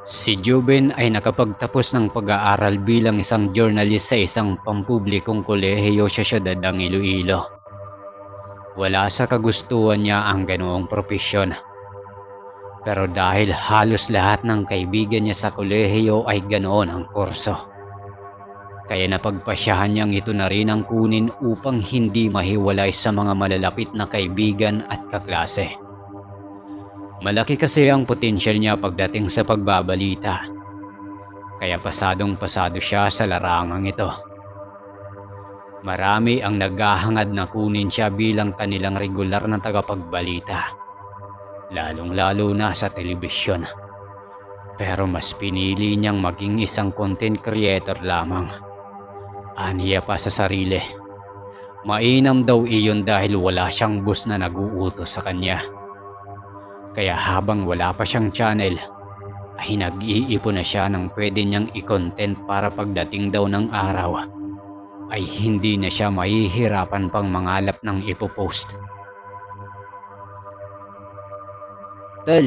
Si Juben ay nakapagtapos ng pag-aaral bilang isang journalist sa isang pampublikong kolehiyo sa siyudad ng Iloilo. Wala sa kagustuhan niya ang ganoong propesyon. Pero dahil halos lahat ng kaibigan niya sa kolehiyo ay ganoon ang kurso, kaya napagpasyahan niyang ito na rin ang kunin upang hindi mahiwalay sa mga malalapit na kaibigan at kaklase. Malaki kasi ang potensyal niya pagdating sa pagbabalita, kaya pasadong-pasado siya sa larangang ito. Marami ang naghahangad na kunin siya bilang kanilang regular na tagapagbalita, lalong-lalo na sa telebisyon. Pero mas pinili niyang maging isang content creator lamang. Aniya pa sa sarili. Mainam daw iyon dahil wala siyang boss na nag-uutos sa kanya. Kaya habang wala pa siyang channel, ay nag-iipon na siya ng pwede niyang i-content para pagdating daw ng araw, ay hindi na siya mahihirapan pang mangalap ng ipopost. Tol,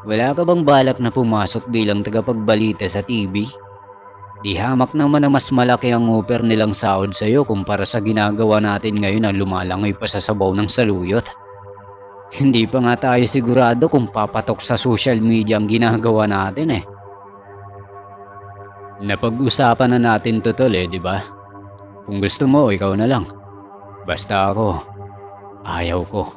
wala ka bang balak na pumasok bilang tagapagbalita sa TV? Di hamak naman na mas malaki ang offer nilang sahod sa'yo kumpara sa ginagawa natin ngayon na lumalangoy pa sa sabaw ng saluyot. Hindi pa nga tayo sigurado kung papatok sa social media ang ginagawa natin eh. Napag-usapan na natin to tol di ba? Kung gusto mo, ikaw na lang. Basta ako, ayaw ko.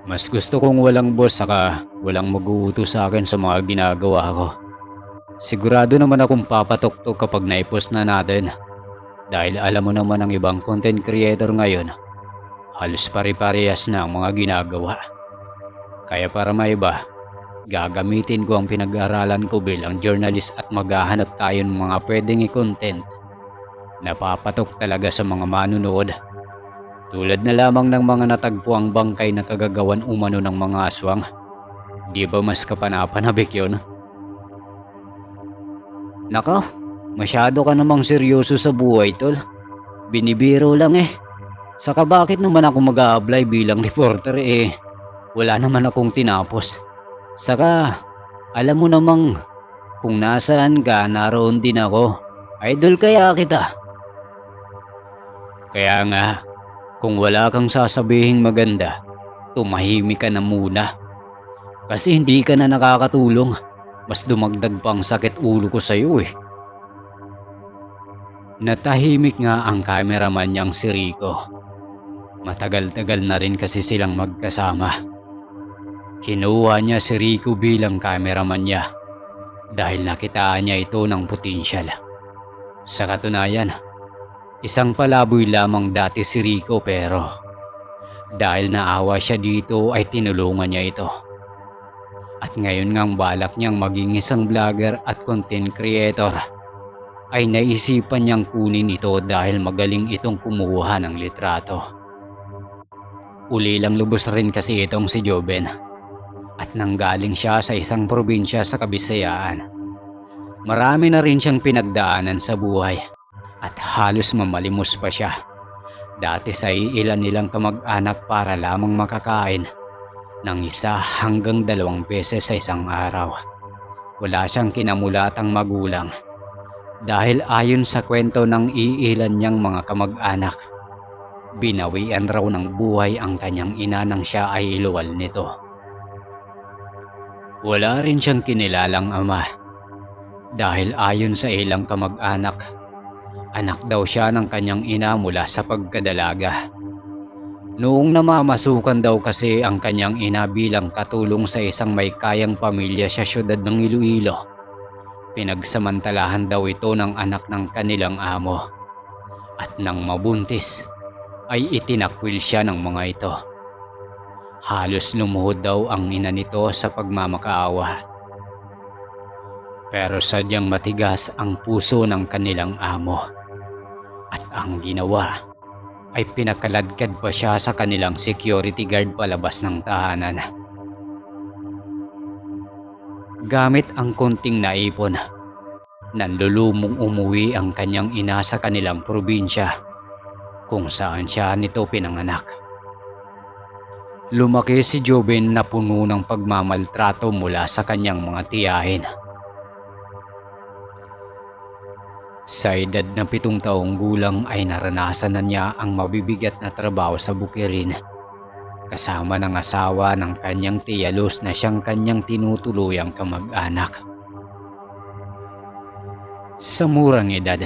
Mas gusto kong walang boss saka walang mag-uutos sa akin sa mga ginagawa ko. Sigurado naman akong papatok to kapag naipost na natin. Dahil alam mo naman ang ibang content creator ngayon, halos pare-parehas na ang mga ginagawa. Kaya para maiba, gagamitin ko ang pinag-aralan ko bilang journalist at maghahanap tayo ng mga pwedeng i-content na papatok talaga sa mga manunood. Tulad na lamang ng mga natagpuang bangkay na kagagawan umano ng mga aswang. Di ba mas kapanapanabik yun? Nako, masyado ka namang seryoso sa buhay tol. Binibiro lang eh. Saka bakit naman ako mag-a-apply bilang reporter wala naman akong tinapos. Saka alam mo namang kung nasaan ka naroon din ako. Idol kaya kita. Kaya nga, kung wala kang sasabihing maganda, tumahimik ka na muna. Kasi hindi ka na nakakatulong. Mas dumagdag pa ang sakit ulo ko sa'yo eh. Natahimik nga ang cameraman niyang si Rico. Matagal-tagal na rin kasi silang magkasama. Kinuha niya si Rico bilang cameraman niya dahil nakitaan niya ito ng potensyal. Sa katunayan, isang palaboy lamang dati si Rico pero dahil naawa siya dito ay tinulungan niya ito. At ngayon ngang balak niyang maging isang vlogger at content creator, ay naisipan niyang kunin ito dahil magaling itong kumuha ng litrato. Ulilang lubos rin kasi itong si Joben at nanggaling siya sa isang probinsya sa Kabisayaan. Marami na rin siyang pinagdaanan sa buhay at halos mamalimos pa siya. Dati sa ilan nilang kamag-anak para lamang makakain ng 1 hanggang 2 beses sa isang araw. Wala siyang kinamulatang magulang dahil ayon sa kwento ng iilan niyang mga kamag-anak, binawian raw ng buhay ang kanyang ina nang siya ay iluwal nito. Wala rin siyang kinilalang ama dahil ayon sa ilang kamag-anak, anak daw siya ng kanyang ina mula sa pagkadalaga. Noong namamasukan daw kasi ang kanyang ina bilang katulong sa isang may kayang pamilya sa siyudad ng Iloilo, pinagsamantalahan daw ito ng anak ng kanilang amo. At nang mabuntis, ay itinakwil siya ng mga ito. Halos lumuhod daw ang ina nito sa pagmamakaawa. Pero sadyang matigas ang puso ng kanilang amo. At ang ginawa ay pinakaladkad pa siya sa kanilang security guard palabas ng tahanan. Gamit ang konting naipon, nanlulumong umuwi ang kanyang ina sa kanilang probinsya kung saan siya nito pinanganak. Lumaki si Joben na puno ng pagmamaltrato mula sa kanyang mga tiyahin. Sa edad na 7 taong gulang ay naranasan na niya ang mabibigat na trabaho sa bukirin, kasama ng asawa ng kanyang tiyalos na siyang kanyang tinutuluyang kamag-anak. Sa murang edad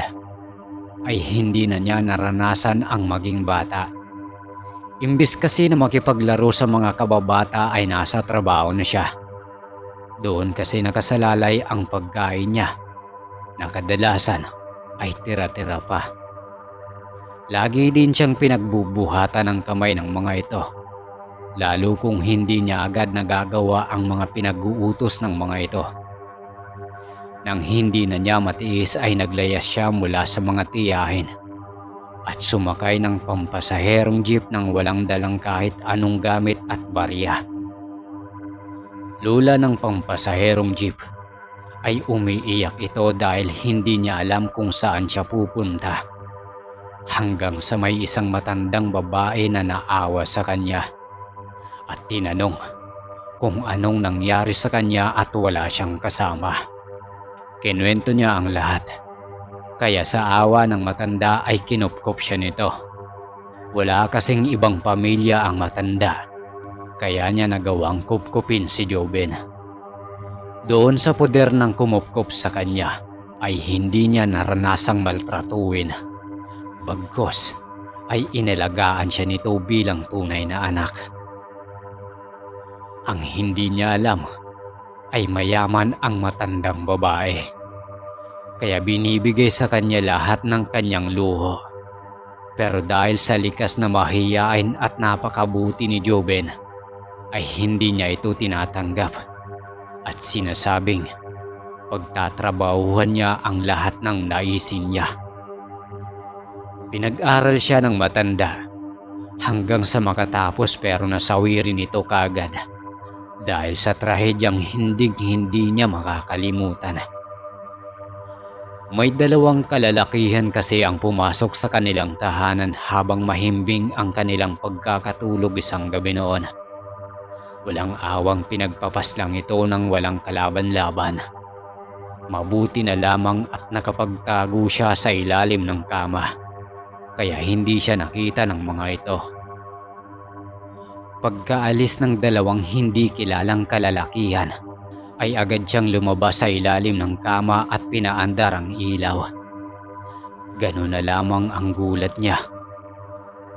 ay hindi na niya naranasan ang maging bata. Imbis kasi na makipaglaro sa mga kababata ay nasa trabaho na siya. Doon kasi nakasalalay ang pagkain niya na kadalasan ay tira-tira pa. Lagi din siyang pinagbubuhatan ng kamay ng mga ito, lalo kung hindi niya agad nagagawa ang mga pinag-uutos ng mga ito. Nang hindi na niya matiis ay naglayas siya mula sa mga tiyahin at sumakay ng pampasaherong jeep nang walang dalang kahit anong gamit at barya. Lula ng pampasaherong jeep ay umiiyak ito dahil hindi niya alam kung saan siya pupunta, hanggang sa may isang matandang babae na naawa sa kanya at tinanong kung anong nangyari sa kanya at wala siyang kasama. Kinuwento niya ang lahat, kaya sa awa ng matanda ay kinupkop siya nito. Wala kasing ibang pamilya ang matanda, kaya niya nagawang kupkupin si Joben. Doon sa poder ng kumupkop sa kanya ay hindi niya naranasang maltratuin. Bagkus ay inalagaan siya nito bilang tunay na anak. Ang hindi niya alam ay mayaman ang matandang babae, kaya binibigay sa kanya lahat ng kanyang luho. Pero dahil sa likas na mahiyain at napakabuti ni Joben ay hindi niya ito tinatanggap at sinasabing pagtatrabahuhan niya ang lahat ng naisin niya. Pinag-aral siya ng matanda hanggang sa makatapos, pero nasawi rin ito kagad dahil sa trahedyang hindi niya makakalimutan. May 2 kalalakihan kasi ang pumasok sa kanilang tahanan habang mahimbing ang kanilang pagkakatulog isang gabi noon. Walang awang pinagpapaslang ito ng walang kalaban-laban. Mabuti na lamang at nakapagtago siya sa ilalim ng kama, kaya hindi siya nakita ng mga ito. Pagkaalis ng 2 hindi kilalang kalalakihan ay agad siyang lumabas sa ilalim ng kama at pinaandar ang ilaw. Ganun na lamang ang gulat niya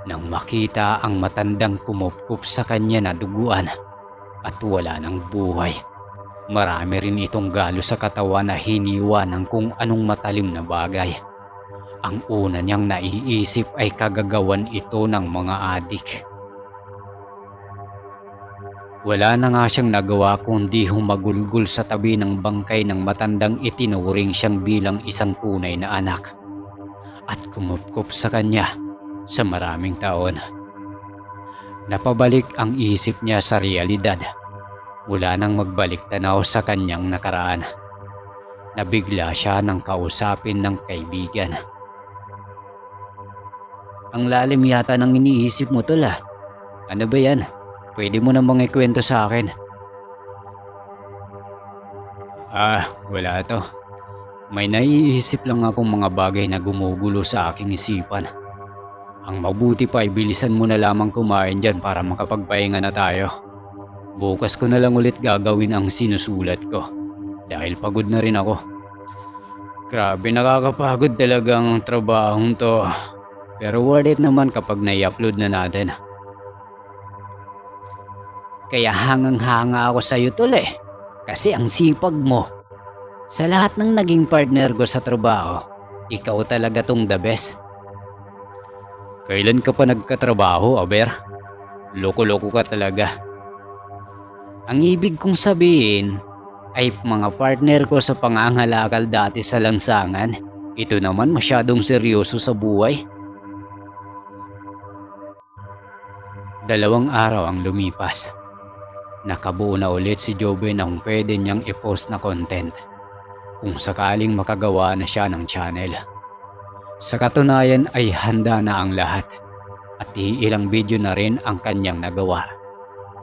nang makita ang matandang kumupkup sa kanya na duguan at wala ng buhay. Marami rin itong galo sa katawan na hiniwa ng kung anong matalim na bagay. Ang una niyang naiisip ay kagagawan ito ng mga adik. Wala na nga siyang nagawa kundi humagulgol sa tabi ng bangkay ng matandang itinuring siyang bilang isang tunay na anak at kumupkop sa kanya sa maraming taon. Napabalik ang isip niya sa realidad mula nang magbalik tanaw sa kanyang nakaraan. Nabigla siya nang kausapin ng kaibigan. Ang lalim yata ng iniisip mo, tol, ah. Ano ba yan? Pwede mo namang ikwento sa akin. Wala to. May naiisip lang akong mga bagay na gumugulo sa aking isipan. Ang mabuti pa ay bilisan mo na lamang kumain dyan para makapagpahinga na tayo. Bukas ko na lang ulit gagawin ang sinusulat ko dahil pagod na rin ako. Grabe, nakakapagod talagang trabahong to. Pero worth it naman kapag nai-upload na natin. Kaya hangang-hanga ako sa'yo, tol, eh. Kasi ang sipag mo. Sa lahat ng naging partner ko sa trabaho, ikaw talaga tong the best. Kailan ka pa nagkatrabaho, Aber? Loko-loko ka talaga. Ang ibig kong sabihin ay mga partner ko sa pangangalakal dati sa lansangan. Ito naman masyadong seryoso sa buhay. 2 araw ang lumipas. Nakabuo na ulit si Joben ng pwede niyang i-post na content kung sakaling makagawa na siya ng channel. Sa katunayan ay handa na ang lahat at iilang video na rin ang kanyang nagawa.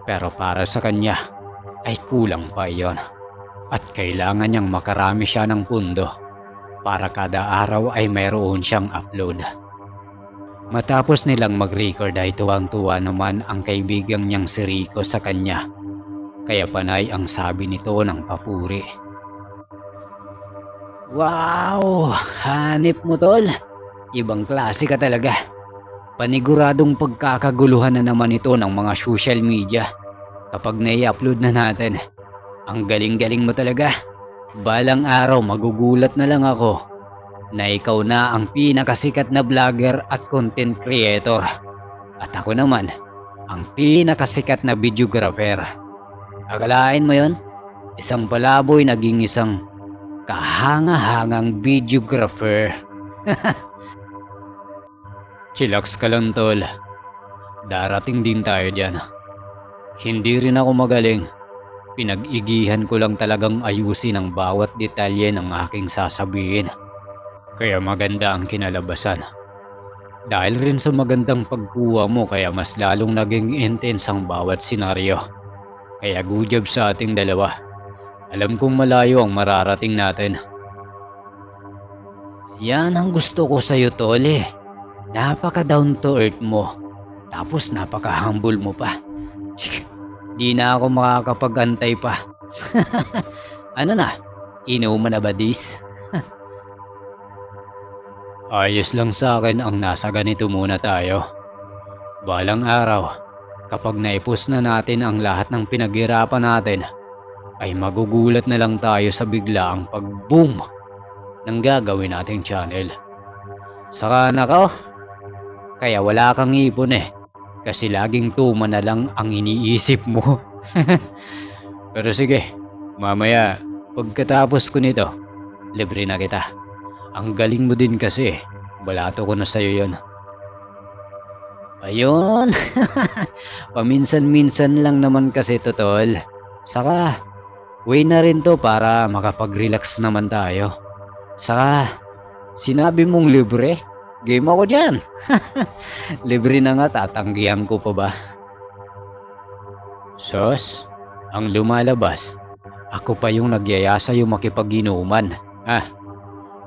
Pero para sa kanya ay kulang pa iyon at kailangan niyang makarami siya ng pundo para kada araw ay mayroon siyang upload. Matapos nilang mag-record ay tuwang-tuwa naman ang kaibigang niyang si Rico sa kanya. Kaya panay ang sabi nito ng papuri. Wow! Hanip mo tol! Ibang klase ka talaga. Paniguradong pagkakaguluhan na naman ito ng mga social media kapag nai-upload na natin. Ang galing-galing mo talaga. Balang araw magugulat na lang ako na ikaw na ang pinakasikat na vlogger at content creator. At ako naman, ang pinakasikat na videographer. Akalain mo yon? Isang palaboy naging isang kahanga-hangang videographer. Chillax ka lang tol. Darating din tayo dyan. Hindi rin ako magaling. Pinag-igihan ko lang talagang ayusin ang bawat detalye ng aking sasabihin. Kaya maganda ang kinalabasan. Dahil rin sa magandang pagkuha mo kaya mas lalong naging intense ang bawat senaryo. Kaya good job sa ating dalawa. Alam kong malayo ang mararating natin. Yan ang gusto ko sa'yo tol eh. Napaka down to earth mo. Tapos napaka humble mo pa. Di na ako makakapag-antay pa. Ano na? Inuman na ba dis? Ayos lang sa akin ang nasa ganito muna tayo. Balang araw, kapag naipos na natin ang lahat ng pinaghirapan natin, ay magugulat na lang tayo sa biglaang pag-boom ng gagawin nating channel. Saka nako, kaya wala kang ipon eh. Kasi laging tuma na lang ang iniisip mo. Pero sige, mamaya pagkatapos ko nito, libre na kita. Ang galing mo din kasi, balato ko na sa'yo yon. Ayun, paminsan-minsan lang naman kasi to tol. Saka, way na rin to para makapag-relax naman tayo. Saka, sinabi mong libre? Game ako dyan. Libre na nga, tatanggihan ko pa ba? Sos, ang lumalabas, ako pa yung nagyaya sa'yo makipag-inuman.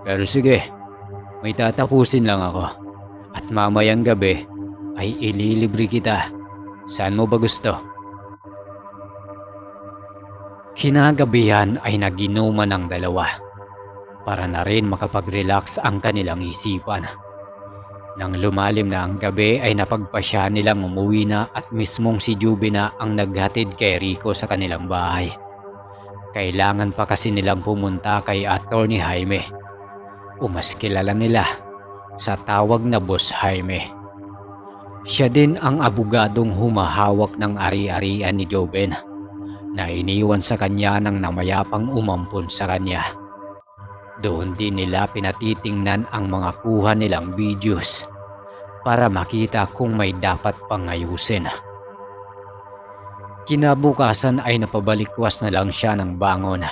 Pero sige, may tatapusin lang ako. At mamayang gabi ay ililibre kita. Saan mo ba gusto? Kinagabihan ay naginuman ang dalawa para na rin makapag-relax ang kanilang isipan. Nang lumalim na ang gabi ay napagpasya nilang umuwi na at mismong si Juby na ang naghatid kay Rico sa kanilang bahay. Kailangan pa kasi nilang pumunta kay Attorney Jaime. O mas kilala nila sa tawag na Boss Jaime. Siya din ang abogadong humahawak ng ari-arian ni Joven na iniwan sa kanya ng namayapang umampun sa kanya. Doon din nila pinatitingnan ang mga kuha nilang videos para makita kung may dapat pang ayusin. Kinabukasan ay napabalikwas na lang siya ng bangon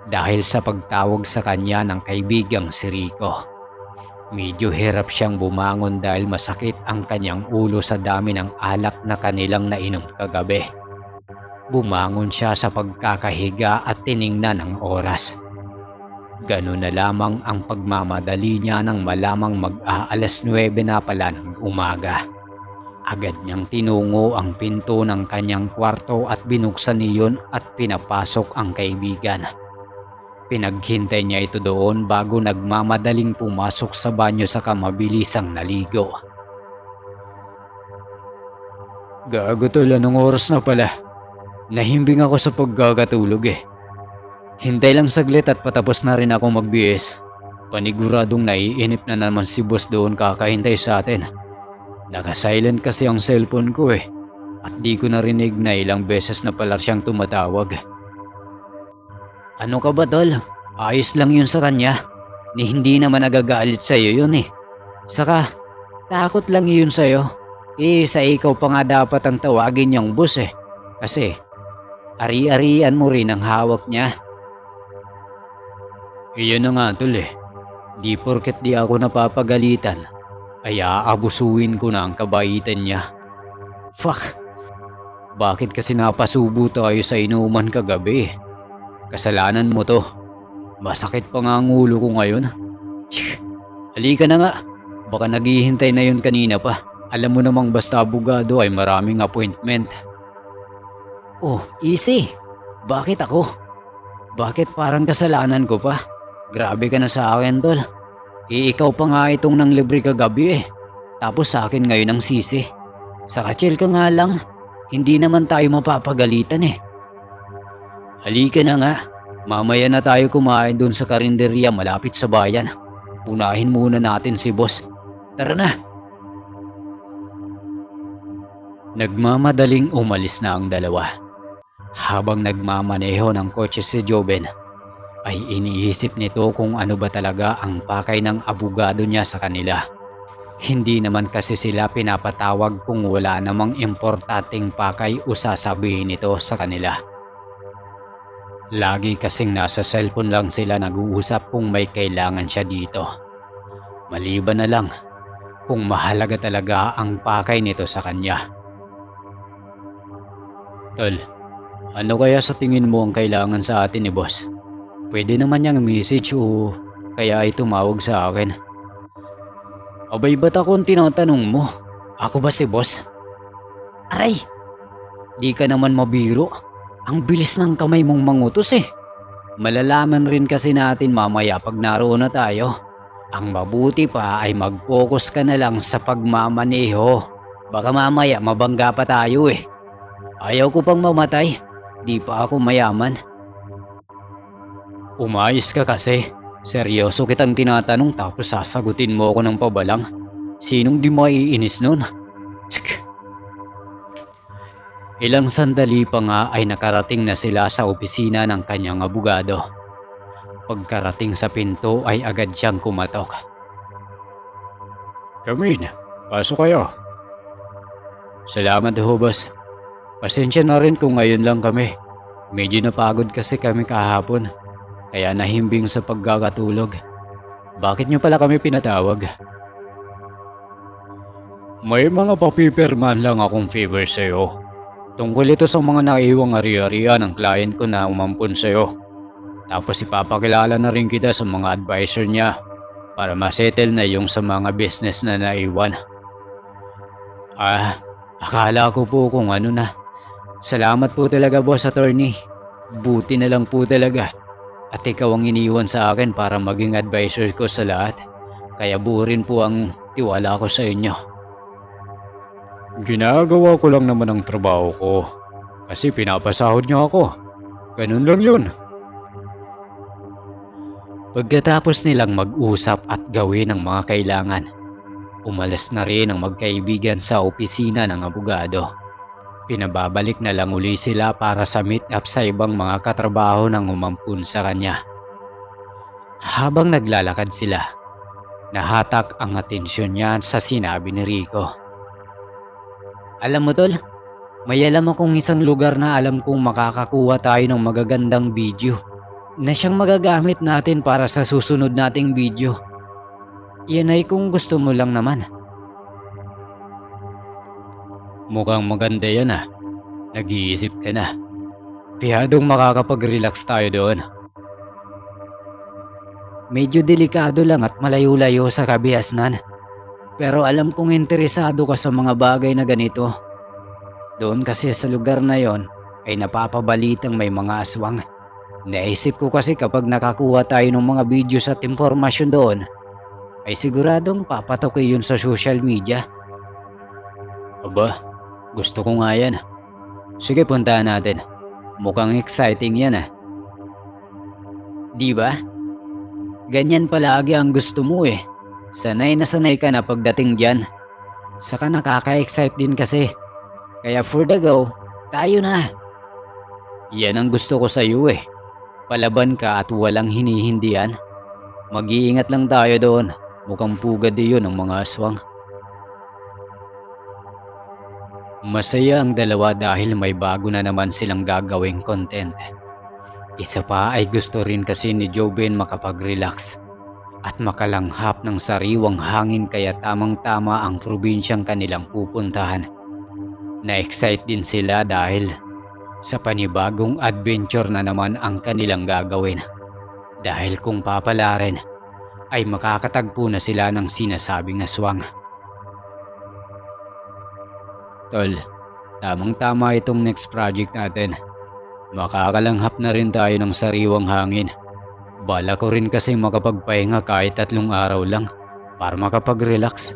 dahil sa pagtawag sa kanya ng kaibigang si Rico. Medyo hirap siyang bumangon dahil masakit ang kanyang ulo sa dami ng alak na kanilang nainom kagabi. Bumangon siya sa pagkakahiga at tiningnan ang oras. Ganun na lamang ang pagmamadali niya nang malamang mag-aalas 9 na pala ng umaga. Agad niyang tinungo ang pinto ng kanyang kwarto at binuksan niyon at pinapasok ang kaibigan. Pinaghintay niya ito doon bago nagmamadaling pumasok sa banyo sa kamabilisang naligo. Gago tol, anong oras na pala? Nahimbing ako sa pagkakatulog eh. Hintay lang saglit at patapos na rin ako magbihis. Paniguradong naiinip na naman si boss doon kakahintay sa atin. Naka-silent kasi ang cellphone ko eh. At di ko narinig na ilang beses na pala siyang tumatawag. Ano ka ba tol? Ayos lang yun sa kanya. Ni hindi naman nagagalit sa'yo yun eh. Saka, takot lang yun sa'yo. Sa ikaw pa nga dapat ang tawagin niyang boss eh. Kasi, ari-arian mo rin ang hawak niya. Iyon na nga tol eh. Di porket di ako napapagalitan, ay aabusuin ko na ang kabaitan niya. Fuck! Bakit kasi napasubo tayo sa inuman kagabi? Kasalanan mo to. Masakit pa nga ang ulo ko ngayon. Tsk, halika na nga. Baka naghihintay na yun kanina pa. Alam mo namang basta abogado ay maraming appointment. Oh, easy. Bakit ako? Bakit parang kasalanan ko pa? Grabe ka na sa akin, tol. Ikaw pa nga itong nang libre kagabi eh. Tapos sa akin ngayon ang sisi. Saka chill ka nga lang. Hindi naman tayo mapapagalitan eh. Halika na nga. Mamaya na tayo kumain dun sa karinderya malapit sa bayan. Unahin muna natin si boss. Tara na. Nagmamadaling umalis na ang dalawa. Habang nagmamaneho ng kotse si Joben, ay iniisip nito kung ano ba talaga ang pakay ng abogado niya sa kanila. Hindi naman kasi sila pinapatawag kung wala namang importanteng pakay o sasabihin nito sa kanila. Lagi kasing nasa cellphone lang sila nag-uusap kung may kailangan siya dito. Maliban na lang kung mahalaga talaga ang pakay nito sa kanya. Tol, ano kaya sa tingin mo ang kailangan sa atin ni boss? Pwede naman niyang message o kaya ay tumawag sa akin. Abay, ba't ako ang tinatanong mo? Ako ba si boss? Aray! Di ka naman mabiro. Ang bilis ng kamay mong mangutos eh. Malalaman rin kasi natin mamaya pag naroon na tayo. Ang mabuti pa ay mag-focus ka na lang sa pagmamaneho. Baka mamaya mabangga pa tayo eh. Ayaw ko pang mamatay. Di pa ako mayaman. Umayos ka kasi. Seryoso kitang tinatanong tapos sasagutin mo ako ng pabalang. Sinong di maiinis nun? Tsk. Ilang sandali pa nga ay nakarating na sila sa opisina ng kanyang abogado. Pagkarating sa pinto ay agad siyang kumatok. Come in. Pasok kayo. Salamat ho, boss. Pasensya na rin kung ngayon lang kami. Medyo napagod kasi kami kahapon. Kaya nahimbing sa pagkakatulog. Bakit niyo pala kami pinatawag? May mga papipirman lang akong favor sa'yo. Tungkol ito sa mga naiwang ari-arian ng client ko na umampun sa'yo. Tapos ipapakilala na rin kita sa mga advisor niya para masettle na yung sa mga business na naiwan. Akala ko po kung ano na. Salamat po talaga, boss attorney. Buti na lang po talaga. At ikaw ang iniwan sa akin para maging advisor ko sa lahat. Kaya buo rin po ang tiwala ko sa inyo. Ginagawa ko lang naman ang trabaho ko. Kasi pinapasahod niyo ako. Ganun lang yun. Pagkatapos nilang mag-usap at gawin ang mga kailangan, umalis na rin ang magkaibigan sa opisina ng abogado. Pinababalik na lang uli sila para sa meet-up sa ibang mga katrabaho ng umampun sa kanya. Habang naglalakad sila, nahatak ang atensyon niya sa sinabi ni Rico. Alam mo tol, may alam akong isang lugar na alam kong makakakuha tayo ng magagandang video na siyang magagamit natin para sa susunod nating video. Yan ay kung gusto mo lang naman. Mukhang maganda yan ah. Nag-iisip ka na. Pihadong makakapag-relax tayo doon. Medyo delikado lang at malayo-layo sa kabiasnan. Pero alam kong interesado ka sa mga bagay na ganito. Doon kasi sa lugar na yon ay napapabalitang may mga aswang. Naisip ko kasi kapag nakakuha tayo ng mga videos at impormasyon doon, ay siguradong papatokin yun sa social media. Aba, gusto ko nga yan. Sige, puntahan natin. Mukhang exciting yan ah. Di ba? Ganyan palagi ang gusto mo eh. Sanay na sanay ka na pagdating dyan. Saka nakaka-excite din kasi. Kaya for the go, tayo na. Yan ang gusto ko sa iyo eh. Palaban ka at walang hinihindihan. Mag-iingat lang tayo doon. Mukhang pugad yun ang mga aswang. Masaya ang dalawa dahil may bago na naman silang gagawing content. Isa pa ay gusto rin kasi ni Joben makapag-relax at makalanghap ng sariwang hangin kaya tamang-tama ang probinsyang kanilang pupuntahan. Na-excite din sila dahil sa panibagong adventure na naman ang kanilang gagawin. Dahil kung papalarin, ay makakatagpo na sila ng sinasabing aswang. Tol, tamang-tama itong next project natin. Makakalanghap na rin tayo ng sariwang hangin. Bala ko rin kasi makapagpahinga kahit 3 araw lang para makapag-relax.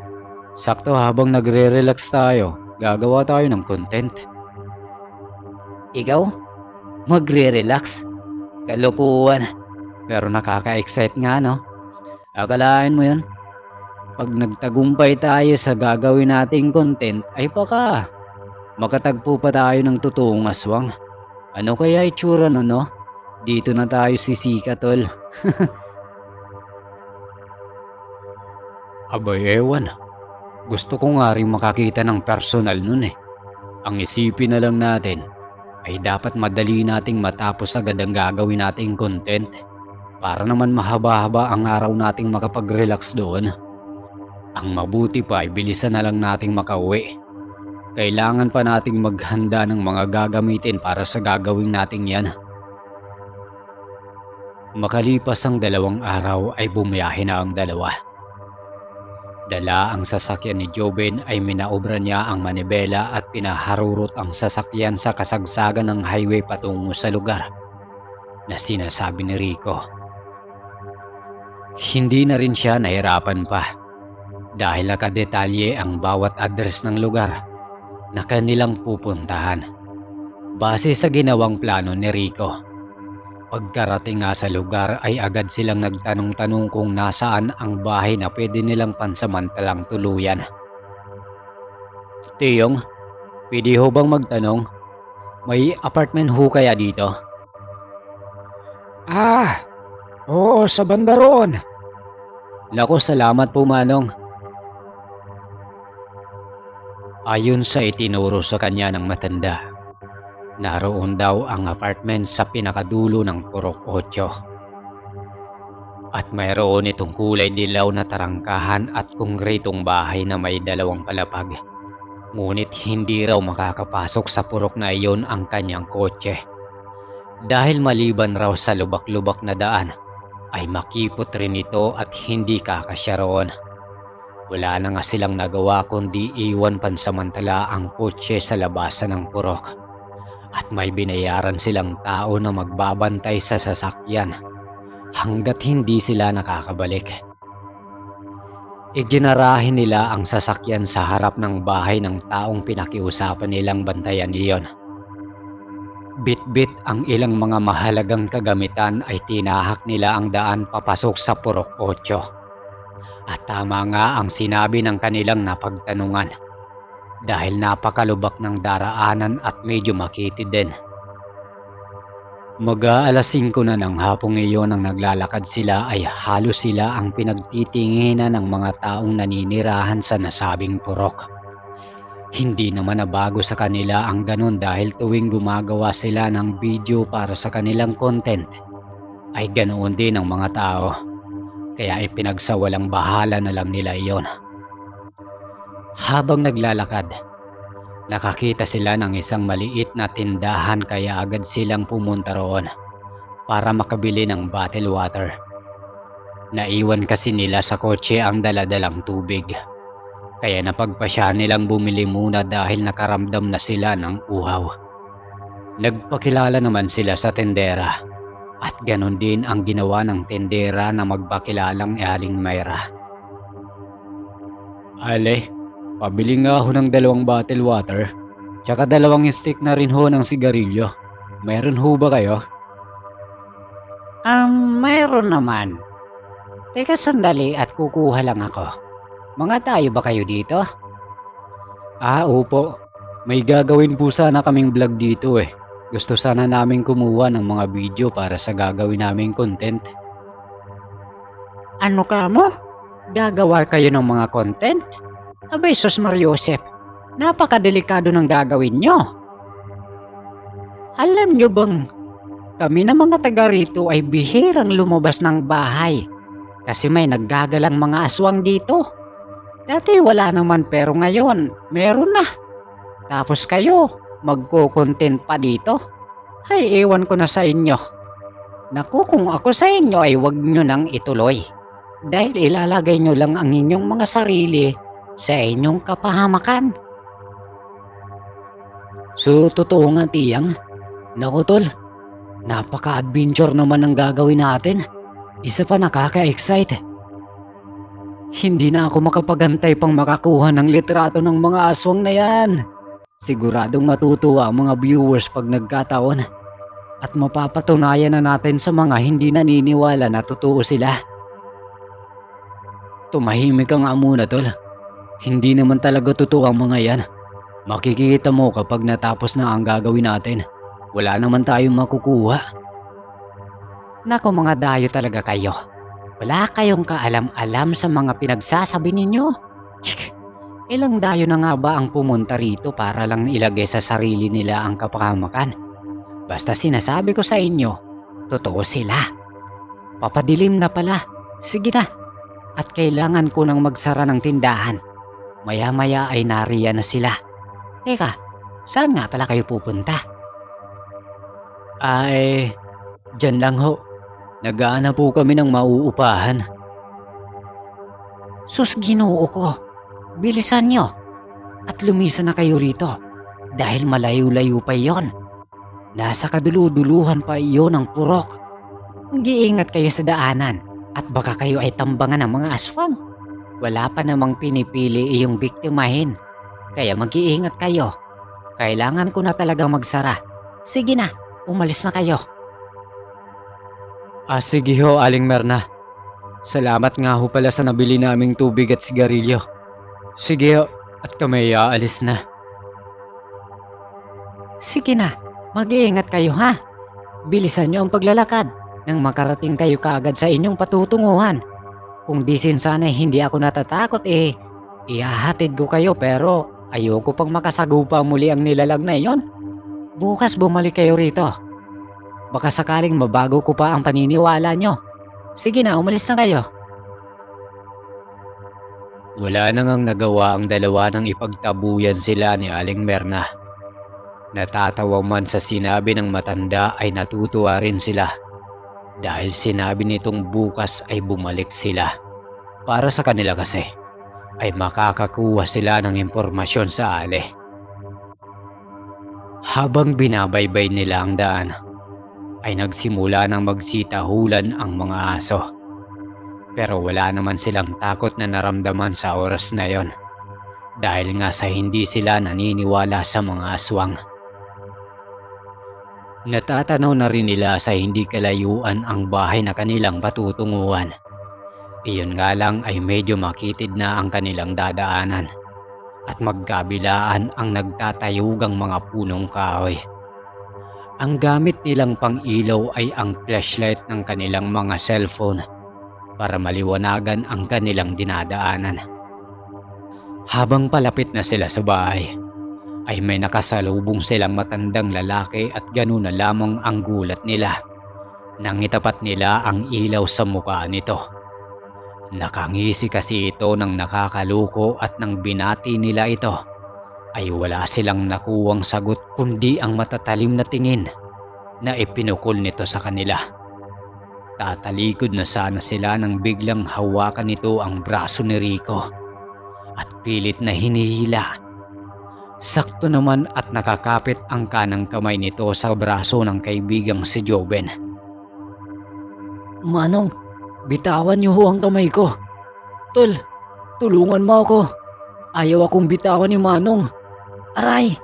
Sakto habang nagre-relax tayo, gagawa tayo ng content. Ikaw? Magre-relax? Kalukuhan. Pero nakaka-excite nga, no? Akalain mo yun? Pag nagtagumpay tayo sa gagawin nating content, ay baka makatagpo pa tayo ng totoong aswang. Ano kaya itsura no, no? Dito na tayo sisika, tol. Abay, ewan. Gusto ko nga rin makakita ng personal nun eh. Ang isipin na lang natin ay dapat madali nating matapos agad ang gagawin nating content para naman mahaba-haba ang araw nating makapag-relax doon. Ang mabuti pa ay bilisan na lang nating makauwi. Kailangan pa nating maghanda ng mga gagamitin para sa gagawin nating yan. Makalipas ang 2 araw ay bumiyahe na ang dalawa. Dala ang sasakyan ni Joven ay minaobra niya ang manibela at pinaharurot ang sasakyan sa kasagsagan ng highway patungo sa lugar na sinasabi ni Rico. Hindi na rin siya nahirapan pa dahil nakadetalye ang bawat address ng lugar na kanilang pupuntahan base sa ginawang plano ni Rico. Pagkarating nga sa lugar ay agad silang nagtanong-tanong kung nasaan ang bahay na pwede nilang pansamantalang tuluyan. Tiyong, pwede ho bang magtanong? May apartment ho kaya dito? Oo, sa banda roon. Naku, salamat po Manong. Ayon sa itinuro sa kanya ng matanda, naroon daw ang apartment sa pinakadulo ng Purok 8. At mayroon itong kulay dilaw na tarangkahan at kongretong bahay na may 2 palapag. Ngunit hindi raw makakapasok sa purok na iyon ang kanyang kotse. Dahil maliban raw sa lubak-lubak na daan, ay makipot rin ito at hindi kakasya roon. Wala na nga silang nagawa kundi iwan pansamantala ang kotse sa labasan ng purok. At may binayaran silang tao na magbabantay sa sasakyan hanggat hindi sila nakakabalik. Iginarahin nila ang sasakyan sa harap ng bahay ng taong pinakiusapan nilang bantayan iyon. Bit-bit ang ilang mga mahalagang kagamitan ay tinahak nila ang daan papasok sa Purok 8. At tama nga ang sinabi ng kanilang napagtanungan dahil napakalubak ng daraanan at medyo makitid din. Mag-aalas 5 na ng hapong iyon nang naglalakad sila ay halos sila ang pinagtitinginan ng mga taong naninirahan sa nasabing purok. Hindi naman na bago sa kanila ang ganun dahil tuwing gumagawa sila ng video para sa kanilang content ay ganoon din ang mga tao. Kaya ipinagsawalang bahala na lang nila iyon. Habang naglalakad, nakakita sila ng isang maliit na tindahan kaya agad silang pumunta roon para makabili ng bottle water. Naiwan kasi nila sa kotse ang daladalang tubig. Kaya napagpasya nilang bumili muna dahil nakaramdam na sila ng uhaw. Nagpakilala naman sila sa tendera. At ganon din ang ginawa ng tendera na magpakilalang Aling Mayra. Ale, pabili nga ho ng 2 bottle water, tsaka 2 stick na rin ho ng sigarilyo. Mayroon ho ba kayo? Mayroon naman. Teka sandali at kukuha lang ako. Mga tayo ba kayo dito? Opo. May gagawin po sana kaming vlog dito eh. Gusto sana namin kumuha ng mga video para sa gagawin naming content. Ano ka mo? Gagawa kayo ng mga content? Abay sus Mariosep, napakadelikado ng gagawin nyo. Alam nyo bang, kami na mga taga rito ay bihirang lumabas ng bahay kasi may naggagalang mga aswang dito. Dati wala naman pero ngayon, meron na. Tapos kayo, magko-content pa dito? Ay ewan ko na sa inyo. Naku, kung ako sa inyo ay wag nyo nang ituloy. dahil ilalagay nyo lang ang inyong mga sarili sa inyong kapahamakan. So, totoo nga tiyang. Naku tol, napaka-adventure naman ang gagawin natin. Isa pa nakaka-excite. Hindi na ako makapagantay pang makakuha ng litrato ng mga aswang na yan. Siguradong matutuwa ang mga viewers pag nagkataon. At mapapatunayan na natin sa mga hindi naniniwala na totoo sila. Tumahimik ka nga muna tol. Hindi naman talaga totoo ang mga yan. Makikita mo kapag natapos na ang gagawin natin. Wala naman tayong makukuha. Nako mga dayo talaga kayo. Wala kayong kaalam-alam sa mga pinagsasabi ninyo. Tsk, ilang dayo na nga ba ang pumunta rito para lang ilagay sa sarili nila ang kapahamakan? Basta sinasabi ko sa inyo, totoo sila. Papadilim na pala. Sige na. At kailangan ko nang magsara ng tindahan. Maya-maya ay nariyan na sila. Teka, saan nga pala kayo pupunta? Ay, dyan lang ho. Nag-aanap po kami ng mauupahan. Sus ginoo ko, bilisan nyo. At lumisan na kayo rito. Dahil malayo-layo pa yon. Nasa kaduluduluhan pa iyon ng purok. Mag-iingat kayo sa daanan. At baka kayo ay tambangan ng mga aswang. Wala pa namang pinipili iyong biktimahin. Kaya mag-iingat kayo. Kailangan ko na talagang magsara. Sige na, umalis na kayo. Sige ho, Aling Merna. Salamat nga ho pala sa nabili naming tubig at sigarilyo. Sige ho, at kami aalis na. Sige na, mag-iingat kayo ha. Bilisan nyo ang paglalakad nang makarating kayo kaagad sa inyong patutunguhan. Kung di sana'y hindi ako natatakot ihahatid ko kayo pero ayoko pang makasagupa muli ang nilalang na iyon. Bukas bumalik kayo rito. Baka sakaling mabago ko pa ang paniniwala nyo. Sige na, umalis na kayo. Wala na ngang nagawa ang dalawa nang ipagtabuyan sila ni Aling Merna. Natatawa man sa sinabi ng matanda ay natutuwa rin sila. Dahil sinabi nitong bukas ay bumalik sila. Para sa kanila kasi ay makakakuha sila ng impormasyon sa Ali. Habang binabaybay nila ang daan, ay nagsimula ng magsitahulan ang mga aso. Pero wala naman silang takot na naramdaman sa oras na yon. Dahil nga sa hindi sila naniniwala sa mga aswang. Natatanaw na rin nila sa hindi kalayuan ang bahay na kanilang patutunguhan. Iyon nga lang ay medyo makitid na ang kanilang dadaanan at magkabilaan ang nagtatayugang mga punong kahoy. Ang gamit nilang pang-ilaw ay ang flashlight ng kanilang mga cellphone para maliwanagan ang kanilang dinadaanan. Habang palapit na sila sa bahay, ay may nakasalubong silang matandang lalaki at ganun na lamang ang gulat nila nang itapat nila ang ilaw sa mukha nito. Nakangisi kasi ito ng nakakaluko at nang binati nila ito ay wala silang nakuwang sagot kundi ang matatalim na tingin na ipinukol nito sa kanila. Tatalikod na sana sila nang biglang hawakan nito ang braso ni Rico at pilit na hinihila. Sakto naman at nakakapit ang kanang kamay nito sa braso ng kaibigang si Joben. Manong, bitawan niyo ho ang kamay ko. Tol, tulungan mo ako. Ayaw akong bitawan ni Manong. Aray,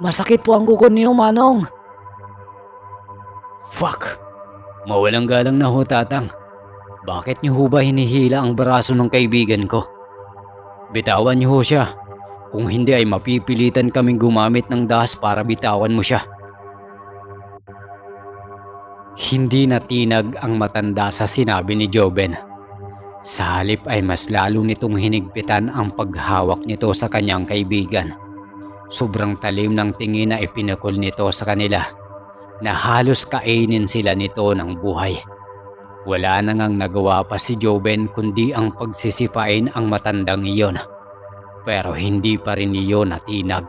masakit po ang kuko niyo, Manong. Fuck, mawalang galang na ho, Tatang. Bakit niyo ho ba hinihila ang braso ng kaibigan ko? Bitawan niyo ho siya. Kung hindi ay mapipilitan kaming gumamit ng dahas para bitawan mo siya. Hindi natinag ang matanda sa sinabi ni Joben. Sa halip ay mas lalo nitong hinigpitan ang paghawak nito sa kanyang kaibigan. Sobrang talim ng tingin na ipinakol nito sa kanila na halos kainin sila nito ng buhay. Wala na ngang nagawa pa si Joben kundi ang pagsisipain ang matandang iyon. Pero hindi pa rin iyon natinag.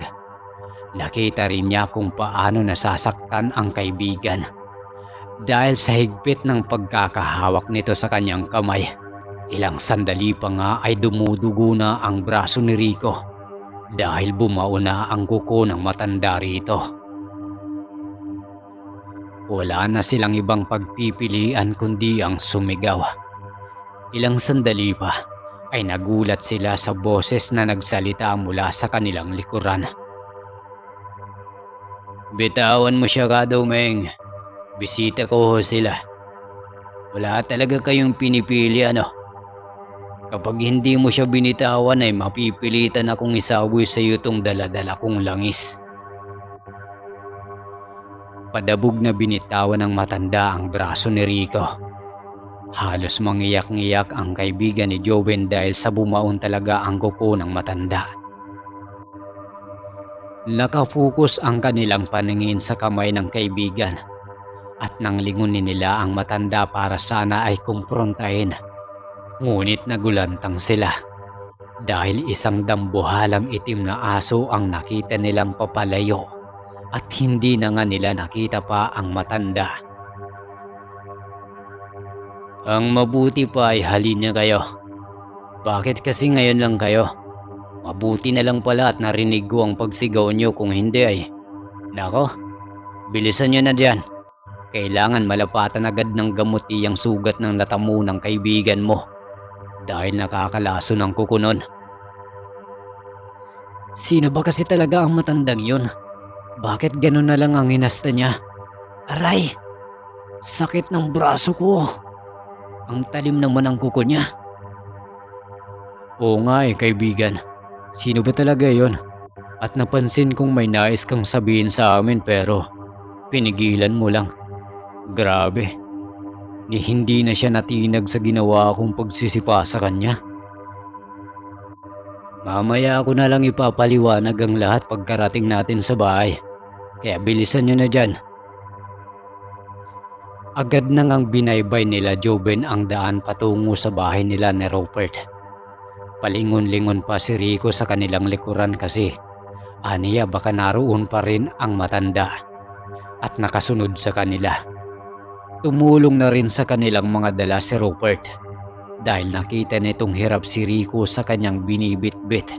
Nakita rin niya kung paano nasasaktan ang kaibigan. Dahil sa higpit ng pagkakahawak nito sa kanyang kamay, Ilang sandali pa nga ay dumudugo na ang braso ni Rico dahil bumao na ang kuko ng matanda rito. Wala na silang ibang pagpipilian kundi ang sumigaw. Ilang sandali pa ay nagulat sila sa boses na nagsalita mula sa kanilang likuran. "Bitawan mo siya, Kadomeng. Bisita ko ho sila. Wala talaga kayong pinipili, ano? Kapag hindi mo siya binitawan ay mapipilitan akong isawi sa iyo tong daladala kong langis." Padabog na binitawan ng matanda ang braso ni Rico. Halos mangiyak-ngiyak ang kaibigan ni Joven dahil sa bumaon talaga ang kuko ng matanda. Nakafokus ang kanilang paningin sa kamay ng kaibigan at nang lingunin nila ang matanda para sana ay kumprontahin. Ngunit nagulantang sila dahil isang dambuhalang itim na aso ang nakita nilang papalayo at hindi na nga nila nakita pa ang matanda. "Ang mabuti pa ay halin niya kayo. Bakit kasi ngayon lang kayo? Mabuti na lang pala at narinig ko ang pagsigaw niyo, kung hindi ay... Nako, bilisan niyo na diyan. Kailangan malapatan agad ng gamot iyang sugat ng natamo ng kaibigan mo dahil nakakalaso ng kuko nun." Sino ba kasi talaga ang matandang yun? Bakit ganun na lang ang hinasta niya? Aray! Sakit ng braso ko. Ang talim naman ang kuko niya. Oo nga kaibigan. Sino ba talaga yon? At napansin kong may nais kang sabihin sa amin pero pinigilan mo lang. Grabe. Hindi na siya natinag sa ginawa kong pagsisipa sa kanya. Mamaya ako na lang ipapaliwanag ang lahat pagkarating natin sa bahay. Kaya bilisan nyo na dyan. Agad nang ang binaybay nila Joven ang daan patungo sa bahay nila ni Rupert. Palingon-lingon pa si Rico sa kanilang likuran kasi aniya baka naroon pa rin ang matanda at nakasunod sa kanila. Tumulong na rin sa kanilang mga dala si Rupert dahil nakita nitong hirap si Rico sa kanyang binibit-bit,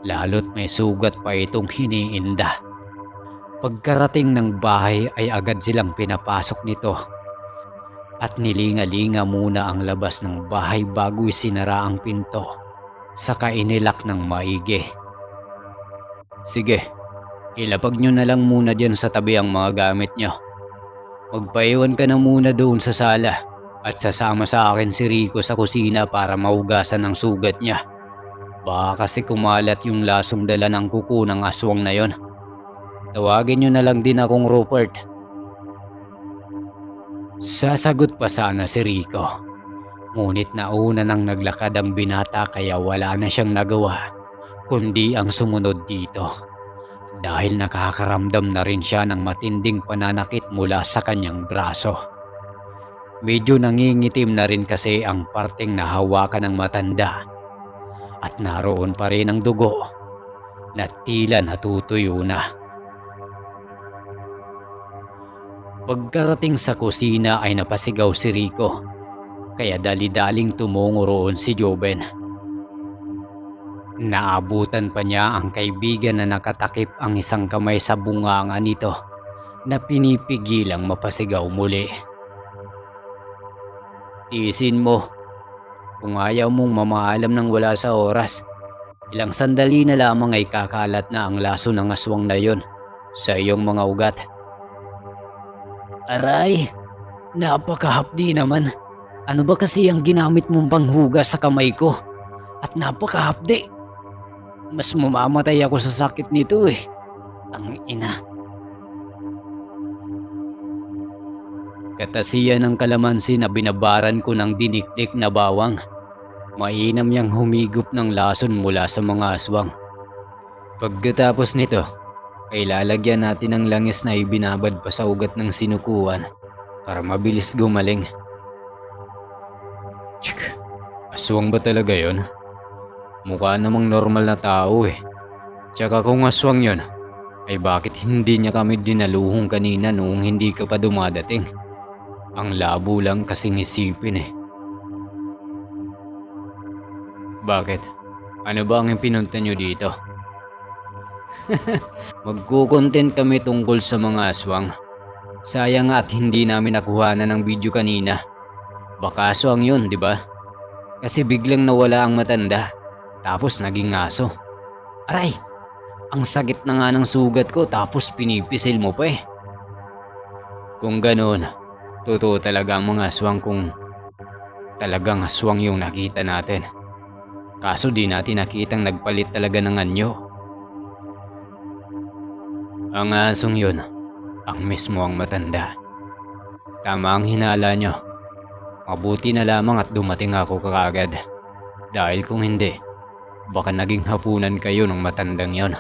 lalo't may sugat pa itong hiniinda. Pagkarating ng bahay ay agad silang pinapasok nito at nilinga-linga muna ang labas ng bahay bago isinara ang pinto, saka inilak ng maigi. Sige, ilapag nyo na lang muna dyan sa tabi ang mga gamit nyo. Magpaiwan ka na muna doon sa sala at sasama sa akin si Rico sa kusina para mahugasan ang sugat niya. Baka kasi kumalat yung lasong dala ng kuko ng aswang na yon. Tawagin nyo na lang din akong Rupert. Sasagot pa sana si Rico. Ngunit nauna nang naglakad ang binata kaya wala na siyang nagawa kundi ang sumunod dito. Dahil nakakaramdam na rin siya ng matinding pananakit mula sa kanyang braso. Medyo nangingitim na rin kasi ang parteng nahawakan ng matanda. At naroon pa rin ang dugo na tila natutuyo na. Pagkarating sa kusina ay napasigaw si Rico, kaya dali-daling tumungo roon si Joven. Naabutan pa niya ang kaibigan na nakatakip ang isang kamay sa bunganga nito na pinipigilang mapasigaw muli. Tiisin mo, kung ayaw mong mamaalam ng wala sa oras, ilang sandali na lamang ay kakalat na ang laso ng aswang na yon sa iyong mga ugat. Aray, napakahapdi naman. Ano ba kasi ang ginamit mong panghugas sa kamay ko? At napakahapdi. Mas mamamatay ako sa sakit nito eh. Ang ina. Katasiyan ng kalamansi na binabaran ko ng dinikdik na bawang. Mainam niyang humigop ng lason mula sa mga aswang. Pagkatapos nito, ay lalagyan natin ng langis na ibinabad pa sa ugat ng sinukuan para mabilis gumaling. Tsk, aswang ba talaga yon? Mukha namang normal na tao eh. Tsaka kung aswang yon, ay bakit hindi niya kami dinaluhong kanina noong hindi ka pa dumadating? Ang labo lang kasing isipin eh. Bakit? Ano ba ang pinunta nyo dito? Magkukontent kami tungkol sa mga aswang. Sayang nga at hindi namin nakuhanan ng video kanina. Baka aswang yun, di ba? Kasi biglang nawala ang matanda. Tapos naging aso. Aray! Ang sakit na nga ng sugat ko tapos pinipisil mo pa eh. Kung ganoon, totoo talaga ang mga aswang kung talagang aswang yung nakita natin. Kaso di natin nakitang nagpalit talaga ng anyo. Ang asong yun, ang mismo ang matanda. Tama ang hinala nyo. Mabuti na lamang at dumating ako kaagad. Dahil kung hindi, baka naging hapunan kayo ng matandang yon.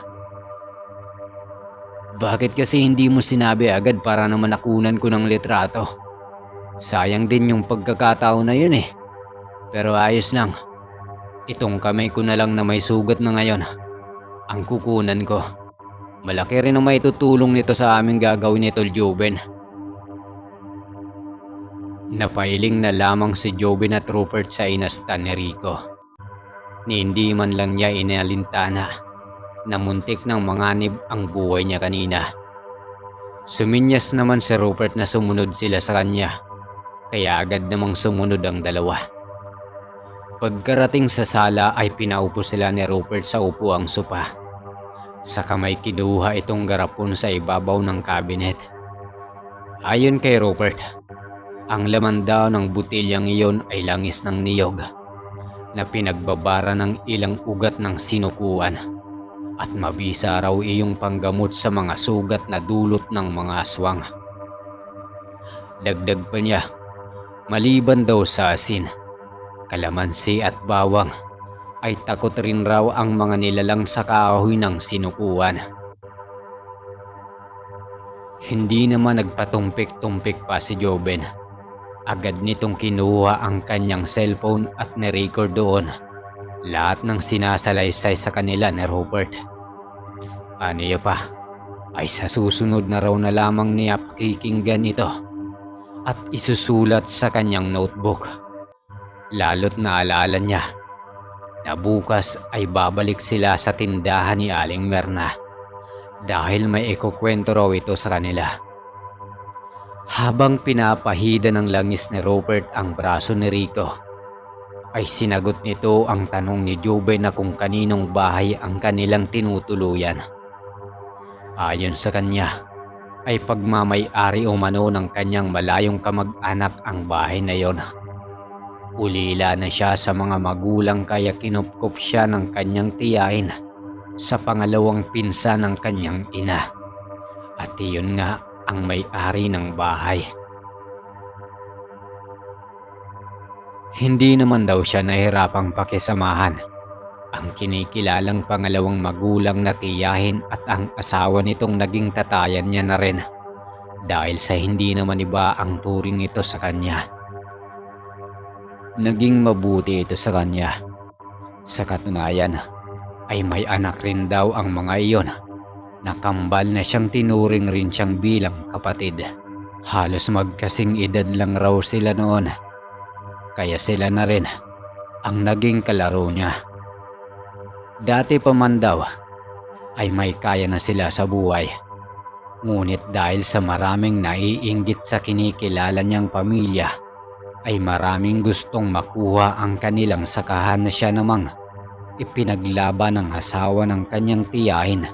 Bakit kasi hindi mo sinabi agad para naman nakunan ko ng litrato? Sayang din yung pagkakataon na yun eh. Pero ayos lang. Itong kamay ko na lang na may sugat na ngayon ang kukunan ko. Malaki rin ang maitutulong nito sa aming gagawin ni Tol Joben. Napailing na lamang si Joben at Rupert sa inastan ni Rico. Ni hindi man lang niya inalintana na muntik ng manganib ang buhay niya kanina. Suminyas naman si Rupert na sumunod sila sa kanya, kaya agad namang sumunod ang dalawa. Pagkarating sa sala ay pinaupo sila ni Rupert sa upuang sopa. Sa kamay kinuha itong garapon sa ibabaw ng kabinet. Ayon kay Rupert, ang laman daw ng butilyang iyon ay langis ng niyog na pinagbabara ng ilang ugat ng sinukuan at mabisa raw iyong panggamot sa mga sugat na dulot ng mga aswang. Dagdag pa niya, maliban daw sa asin, kalamansi at bawang, ay takot rin raw ang mga nilalang sa kahoy ng sinukuan. Hindi naman nagpatumpik-tumpik pa si Joben. Agad nitong kinuha ang kanyang cellphone at nirecord doon lahat ng sinasalaysay sa kanila ni Rupert. Aniya pa, ay sa susunod na raw na lamang niya pakikinggan ito at isusulat sa kanyang notebook. Lalo't naalala niya na bukas ay babalik sila sa tindahan ni Aling Merna dahil may ikukwento raw ito sa kanila. Habang pinapahida ng langis ni Rupert ang braso ni Rico, ay sinagot nito ang tanong ni Joben na kung kaninong bahay ang kanilang tinutuluyan. Ayon sa kanya, ay pagmamay-ari umano ng kanyang malayong kamag-anak ang bahay na yon. Ulila na siya sa mga magulang kaya kinupkop siya ng kanyang tiyahin sa pangalawang pinsa ng kanyang ina. At iyon nga ang may-ari ng bahay. Hindi naman daw siya nahirapang pakisamahan ang kinikilalang pangalawang magulang na tiyahin at ang asawa nitong naging tatayan niya na rin dahil sa hindi naman iba ang turing nito sa kanya. Naging mabuti ito sa kanya. Sa katunayan ay may anak rin daw ang mga iyon na kambal na siyang tinuring rin siyang bilang kapatid. Halos magkasing edad lang raw sila noon, kaya sila na rin ang naging kalaro niya. Dati pa man daw ay may kaya na sila sa buhay, ngunit dahil sa maraming naiinggit sa kinikilala niyang pamilya ay maraming gustong makuha ang kanilang sakahan na siya namang ipinaglaban ng asawa ng kanyang tiyahin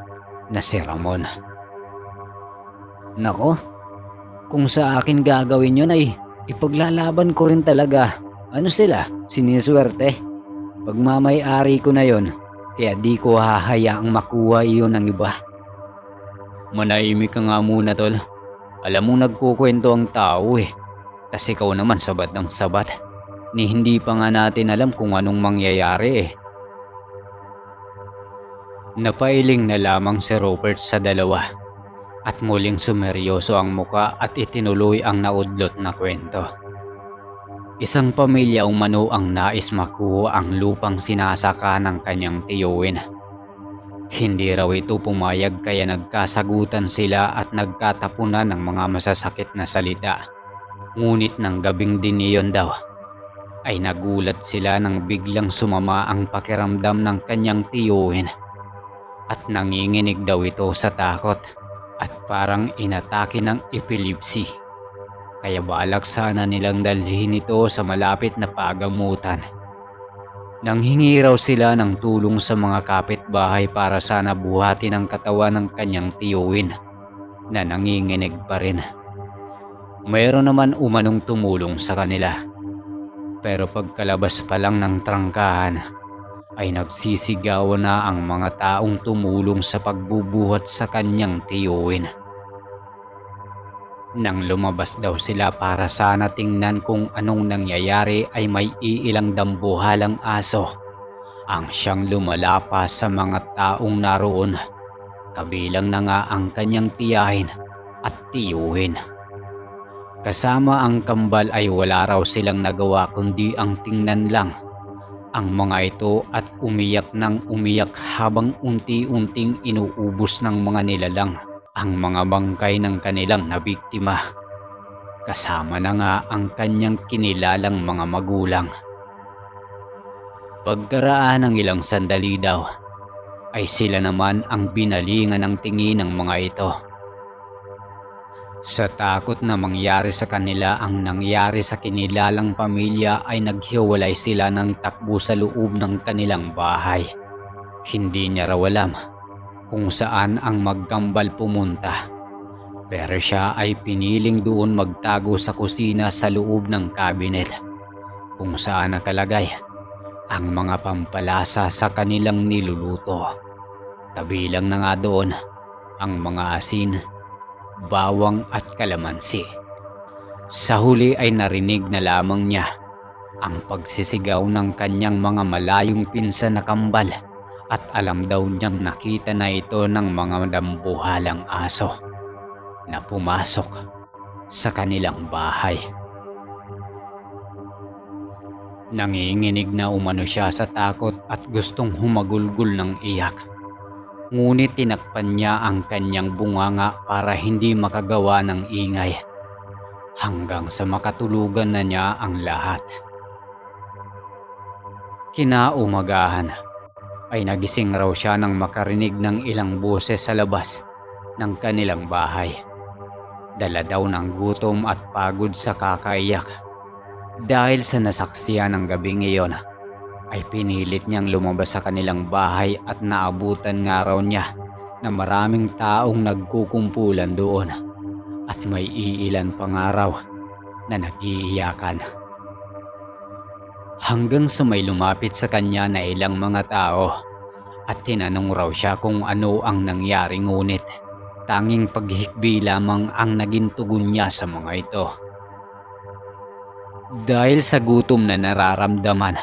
na si Ramon. Nako, kung sa akin gagawin yun ay ipaglalaban ko rin talaga. Ano sila? Siniswerte. Pagmamay-ari ko na yon, kaya di ko hahayaang makuha iyon ng iba. Manahimik ka nga muna, tol. Alam mo nagkukwento ang tao eh. Tas ikaw naman sabat ng sabat. Ni hindi pa nga natin alam kung anong mangyayari eh. Napailing na lamang si Rupert sa dalawa at muling sumeryoso ang muka at itinuloy ang naudlot na kwento. Isang pamilya umano ang nais makuha ang lupang sinasaka ng kanyang tiyuhin. Hindi raw ito pumayag kaya nagkasagutan sila at nagkatapunan ng mga masasakit na salita. Ngunit ng gabing din iyon daw ay nagulat sila nang biglang sumama ang pakiramdam ng kanyang tiyuhin at nanginginig daw ito sa takot at parang inatake ng epilepsy. Kaya balak sana nilang dalhin ito sa malapit na pagamutan. Nanghingi raw sila ng tulong sa mga kapitbahay para sana buhatin ang katawan ng kanyang tiyuhin na nanginginig pa rin. Mayroon naman umanong tumulong sa kanila. Pero pagkalabas pa lang ng trangkahan ay nagsisigawan na ang mga taong tumulong sa pagbubuhat sa kanyang tiyuhin. Nang lumabas daw sila para sana tingnan kung anong nangyayari ay may iilang dambuhalang aso ang siyang lumalapas sa mga taong naroon. Kabilang na nga ang kanyang tiyahin at tiyuhin. Kasama ang kambal ay wala raw silang nagawa kundi ang tingnan lang ang mga ito at umiyak ng umiyak habang unti-unting inuubos ng mga nilalang ang mga bangkay ng kanilang nabiktima. Kasama na nga ang kanyang kinilalang mga magulang. Pagkaraan ng ilang sandali daw ay sila naman ang binalingan ng tingin ng mga ito. Sa takot na mangyari sa kanila ang nangyari sa kinilalang pamilya ay naghiwalay sila ng takbo sa loob ng kanilang bahay. Hindi niya raw alam kung saan ang magkambal pumunta. Pero siya ay piniling doon magtago sa kusina sa loob ng cabinet kung saan nakalagay ang mga pampalasa sa kanilang niluluto. Kabilang na nga doon ang mga asin, bawang at kalamansi. Sa huli ay narinig na lamang niya ang pagsisigaw ng kanyang mga malayong pinsan na kambal at alam daw niyang nakita na ito ng mga dambuhalang aso na pumasok sa kanilang bahay. Nanginginig na umano siya sa takot at gustong humagulgol ng iyak. Ngunit tinakpan niya ang kanyang bunganga para hindi makagawa ng ingay hanggang sa makatulugan na niya ang lahat. Kinaumagahan ay nagising raw siya nang makarinig ng ilang boses sa labas ng kanilang bahay. Dala daw ng gutom at pagod sa kakaiyak. Dahil sa nasaksiyan ng gabing iyon ay pinilit niyang lumabas sa kanilang bahay at naabutan nga raw niya na maraming taong nagkukumpulan doon at may iilan pa nga raw na nag-iiyakan. Hanggang sa may lumapit sa kanya na ilang mga tao at tinanong raw siya kung ano ang nangyari, ngunit tanging paghihikbi lamang ang naging tugon niya sa mga ito. Dahil sa gutom na nararamdaman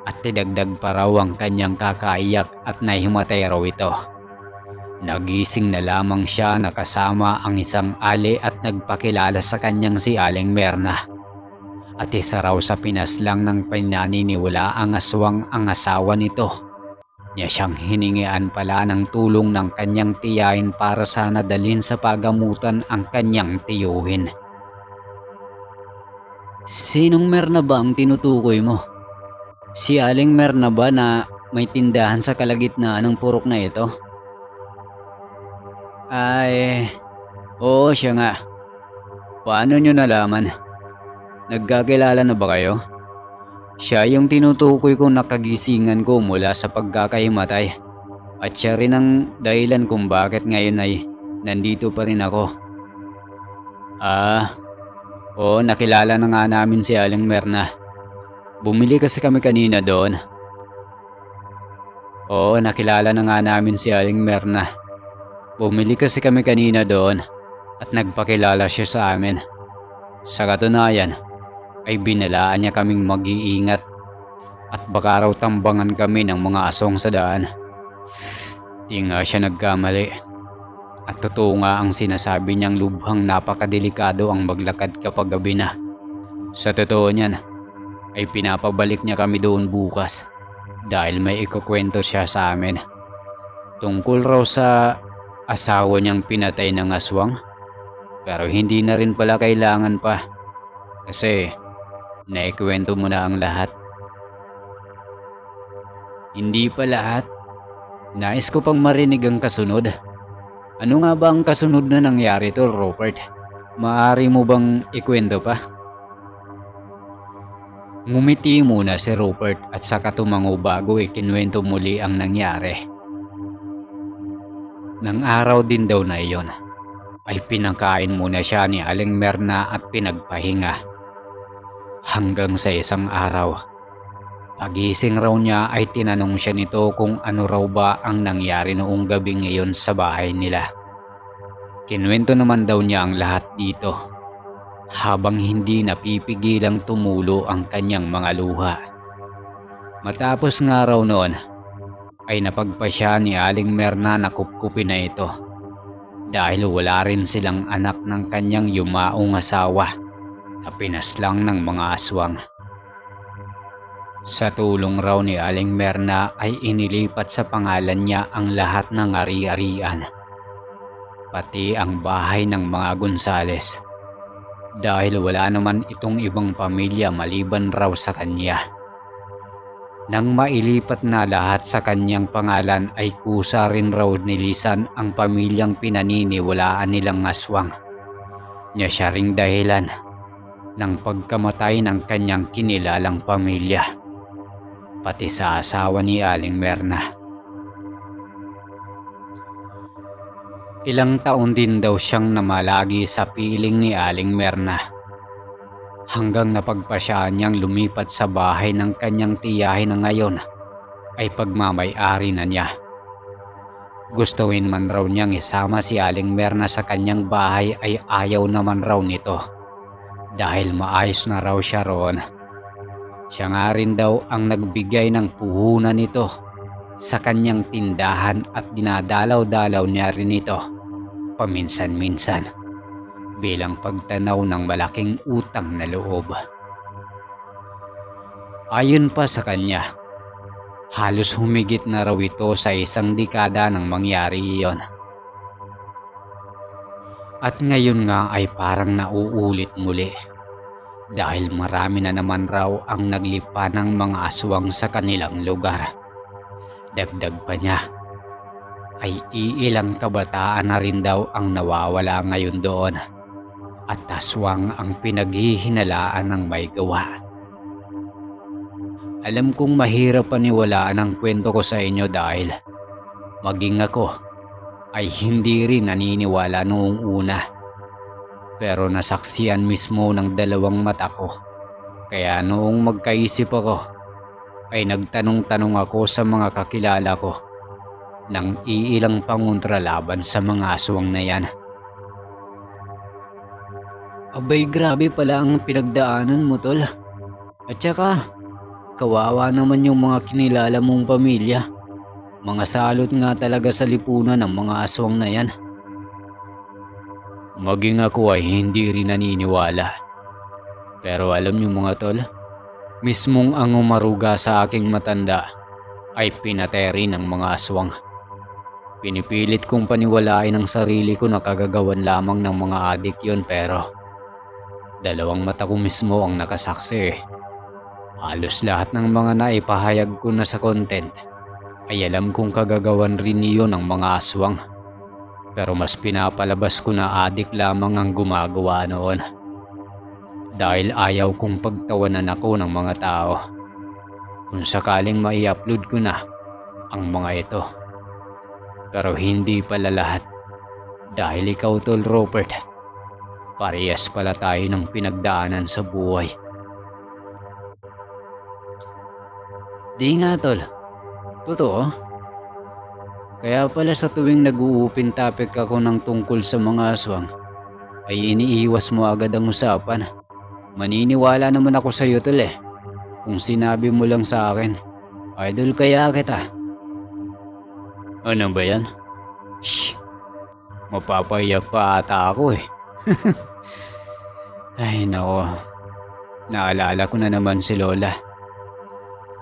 at tidagdag pa raw ang kanyang kakaiyak at nahimatay raw ito, nagising na lamang siya na kasama ang isang ali at nagpakilala sa kanyang si Aling Merna. At isa raw sa pinaslang ng pinaniniwala ang aswang ang asawa nito. Niya siyang hiningian pala ng tulong ng kanyang tiyahin para sana dalhin sa pagamutan ang kanyang tiyuhin. Sinong Merna ba ang tinutukoy mo? Si Aling Merna ba na may tindahan sa kalagitnaan ng purok na ito? Ay, oo, siya nga. Paano nyo nalaman? Nagkakilala na ba kayo? Siya yung tinutukoy kong nakagisingan ko mula sa pagkakahimatay. At siya rin ang dahilan kung bakit ngayon ay nandito pa rin ako. Oo, nakilala na nga namin si Aling Merna. Bumili kasi kami kanina doon. Oo, nakilala na nga namin si Aling Merna. Bumili kasi kami kanina doon at nagpakilala siya sa amin. Sa katunayan ay binalaan niya kaming mag-iingat at baka raw tambangan kami ng mga asong sa daan. Di nga siya nagkamali. At totoo nga ang sinasabi niyang lubhang napakadelikado ang maglakad kapag gabi na. Sa totoo niyan ay pinapabalik niya kami doon bukas dahil may ikukwento siya sa amin. Tungkol raw sa asawa niyang pinatay ng aswang. Pero hindi na rin pala kailangan pa. Kasi Naikwento mo na ang lahat? Hindi pa lahat. Nais ko pang marinig ang kasunod. Ano nga ba ang kasunod na nangyari, Tol Robert? Maaari mo bang ikwento pa? Ngumiti muna si Robert at saka tumango bago ikinwento muli ang nangyari. Nang araw din daw na iyon, ay pinakain muna siya ni Aling Merna at pinagpahinga. Hanggang sa isang araw, pagising raw niya ay tinanong siya nito kung ano raw ba ang nangyari noong gabing iyon sa bahay nila. Kinwento naman daw niya ang lahat dito, habang hindi napipigilang tumulo ang kanyang mga luha. Matapos nga raw noon, ay napagpasya ni Aling Merna na kupkupin na ito dahil wala rin silang anak ng kanyang yumaong asawa na pinaslang ng mga aswang. Sa tulong raw ni Aling Merna ay inilipat sa pangalan niya ang lahat ng ari-arian, pati ang bahay ng mga Gonzales, dahil wala naman itong ibang pamilya maliban raw sa kanya. Nang mailipat na lahat sa kanyang pangalan ay kusa rin raw nilisan ang pamilyang pinaniniwalaan nilang aswang. Niya siya ring dahilan ng pagkamatay ng kanyang kinilalang pamilya, pati sa asawa ni Aling Merna. Ilang taon din daw siyang namalagi sa piling ni Aling Merna, hanggang napagpasyaan niyang lumipat sa bahay ng kanyang tiyahin na ngayon ay pagmamay-ari na niya. Gustuin man raw niyang isama si Aling Merna sa kanyang bahay ay ayaw naman raw nito, dahil maayos na raw siya roon. Siya nga rin daw ang nagbigay ng puhunan nito sa kanyang tindahan at dinadalaw-dalaw niya rin ito paminsan-minsan bilang pagtanaw ng malaking utang na loob. Ayon pa sa kanya, halos humigit na raw ito sa 1 dekada nang mangyari iyon. At ngayon nga ay parang nauulit muli, dahil marami na naman raw ang naglipa ng mga aswang sa kanilang lugar. Dagdag pa niya, ay iilang kabataan na rin daw ang nawawala ngayon doon, at aswang ang pinaghihinalaan ng may gawa. Alam kong mahirap paniwalaan ang kwento ko sa inyo dahil maging ako ay hindi rin naniniwala noong una. Pero nasaksiyan mismo ng 2 mata ko. Kaya noong magkaisip ako, ay nagtanong-tanong ako sa mga kakilala ko nang iilang pangontra laban sa mga aswang na yan. Abay, grabe pala ang pinagdaanan mo, Tol. At saka, kawawa naman yung mga kinilala mong pamilya. Mga salot nga talaga sa lipunan ng mga aswang na yan. Maging ako ay hindi rin naniniwala. Pero alam niyo mga Tol, mismong ang umaruga sa aking matanda ay pinatay rin ng mga aswang. Pinipilit kong paniwalain ang sarili ko na kagagawan lamang ng mga adik yun, pero 2 mata ko mismo ang nakasaksi. Halos lahat ng mga naipahayag ko na sa content ay alam kong kagagawan rin niyon ng mga aswang. Pero mas pinapalabas ko na adik lamang ang gumagawa noon, dahil ayaw kong pagtawanan ako ng mga tao kung sakaling mai-upload ko na ang mga ito. Pero hindi pala lahat, dahil ikaw, Tol Robert, parehas pala tayo ng pinagdaanan sa buhay. Di nga, Tol. Totoo. Kaya pala sa tuwing nag-uupin topic ako ng tungkol sa mga aswang, ay iniiwas mo agad ang usapan. Maniniwala naman ako sa iyo, Tol eh. Kung sinabi mo lang sa akin, idol kaya kita. Ano ba yan? Shh! Mapapayak pa ata ako eh. Ay nako, naalala ko na naman si Lola.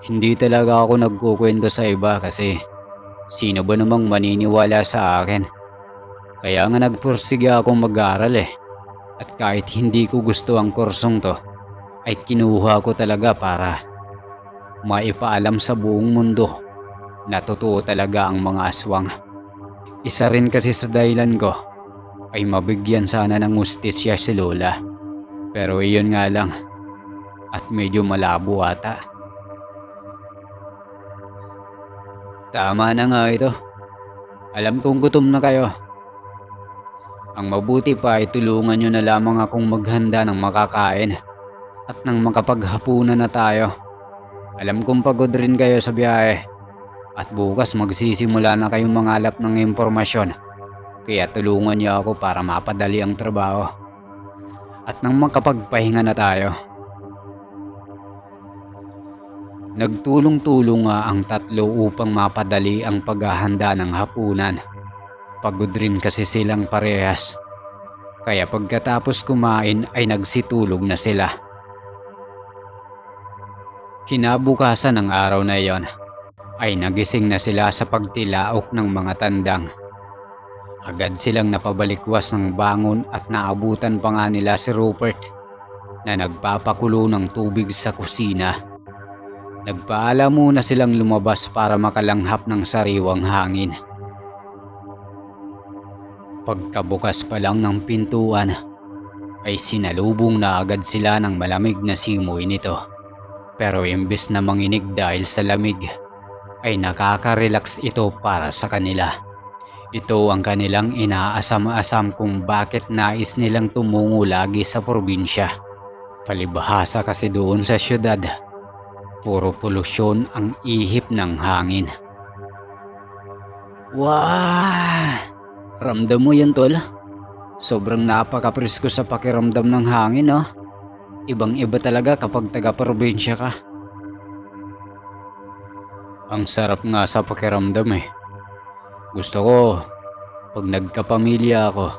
Hindi talaga ako nagkukwento sa iba kasi sino ba namang maniniwala sa akin. Kaya nga nagpursige akong mag-aaral eh. At kahit hindi ko gusto ang kursong to, ay kinuha ko talaga para maipaalam sa buong mundo na totoo talaga ang mga aswang. Isa rin kasi sa dahilan ko ay mabigyan sana ng hustisya si Lola. Pero iyon nga lang, at medyo malabo ata. Tama na nga ito. Alam kong gutom na kayo. Ang mabuti pa ay tulungan nyo na lamang akong maghanda ng makakain at nang makapaghapunan na tayo. Alam kong pagod rin kayo sa biyahe at bukas magsisimula na kayong mangalap ng impormasyon. Kaya tulungan niyo ako para mapadali ang trabaho at nang makapagpahinga na tayo. Nagtulong-tulong nga ang tatlo upang mapadali ang paghahanda ng hapunan. Pagod rin kasi silang parehas. Kaya pagkatapos kumain ay nagsitulog na sila. Kinabukasan ng araw na iyon ay nagising na sila sa pagtilaok ng mga tandang. Agad silang napabalikwas ng bangon at naabutan pa nga nila si Rupert na nagpapakulo ng tubig sa kusina. Nagpaalam muna silang lumabas para makalanghap ng sariwang hangin. Pagkabukas pa lang ng pintuan ay sinalubong na agad sila ng malamig na simoy nito. Pero imbes na manginig dahil sa lamig ay nakaka-relax ito para sa kanila. Ito ang kanilang inaasam-asam kung bakit nais nilang tumungo lagi sa probinsya. Palibhasa kasi doon sa syudad, puro polusyon ang ihip ng hangin. Wow! Ramdam mo yan, tol? Sobrang napaka-presko sa pakiramdam ng hangin, oh. Ibang-iba talaga kapag taga-probinsya ka. Ang sarap nga sa pakiramdam eh. Gusto ko, pag nagkapamilya ako,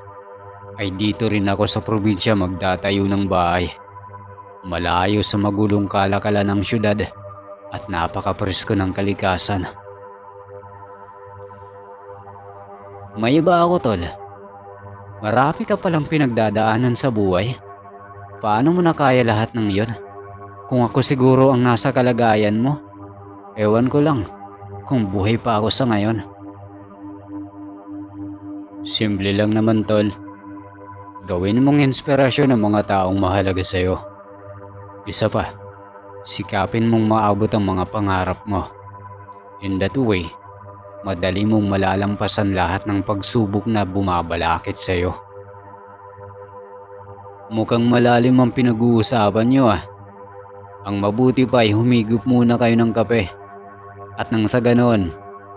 ay dito rin ako sa probinsya magtatayo ng bahay. Malayo sa magulong kalakalan ng syudad at napaka-presko ng kalikasan. May iba ako, tol. Marami ka palang pinagdadaanan sa buhay. Paano mo nakaya lahat ng iyon? Kung ako siguro ang nasa kalagayan mo, ewan ko lang kung buhay pa ako sa ngayon. Simple lang naman, tol. Gawin mong inspirasyon ng mga taong mahalaga sa'yo. Isa pa, sikapin mong maabot ang mga pangarap mo. In that way, madali mong malalampasan lahat ng pagsubok na bumabalakid sa'yo. Mukhang malalim ang pinag-uusapan nyo ah. Ang mabuti pa ay humigop muna kayo ng kape. At nang sa ganon,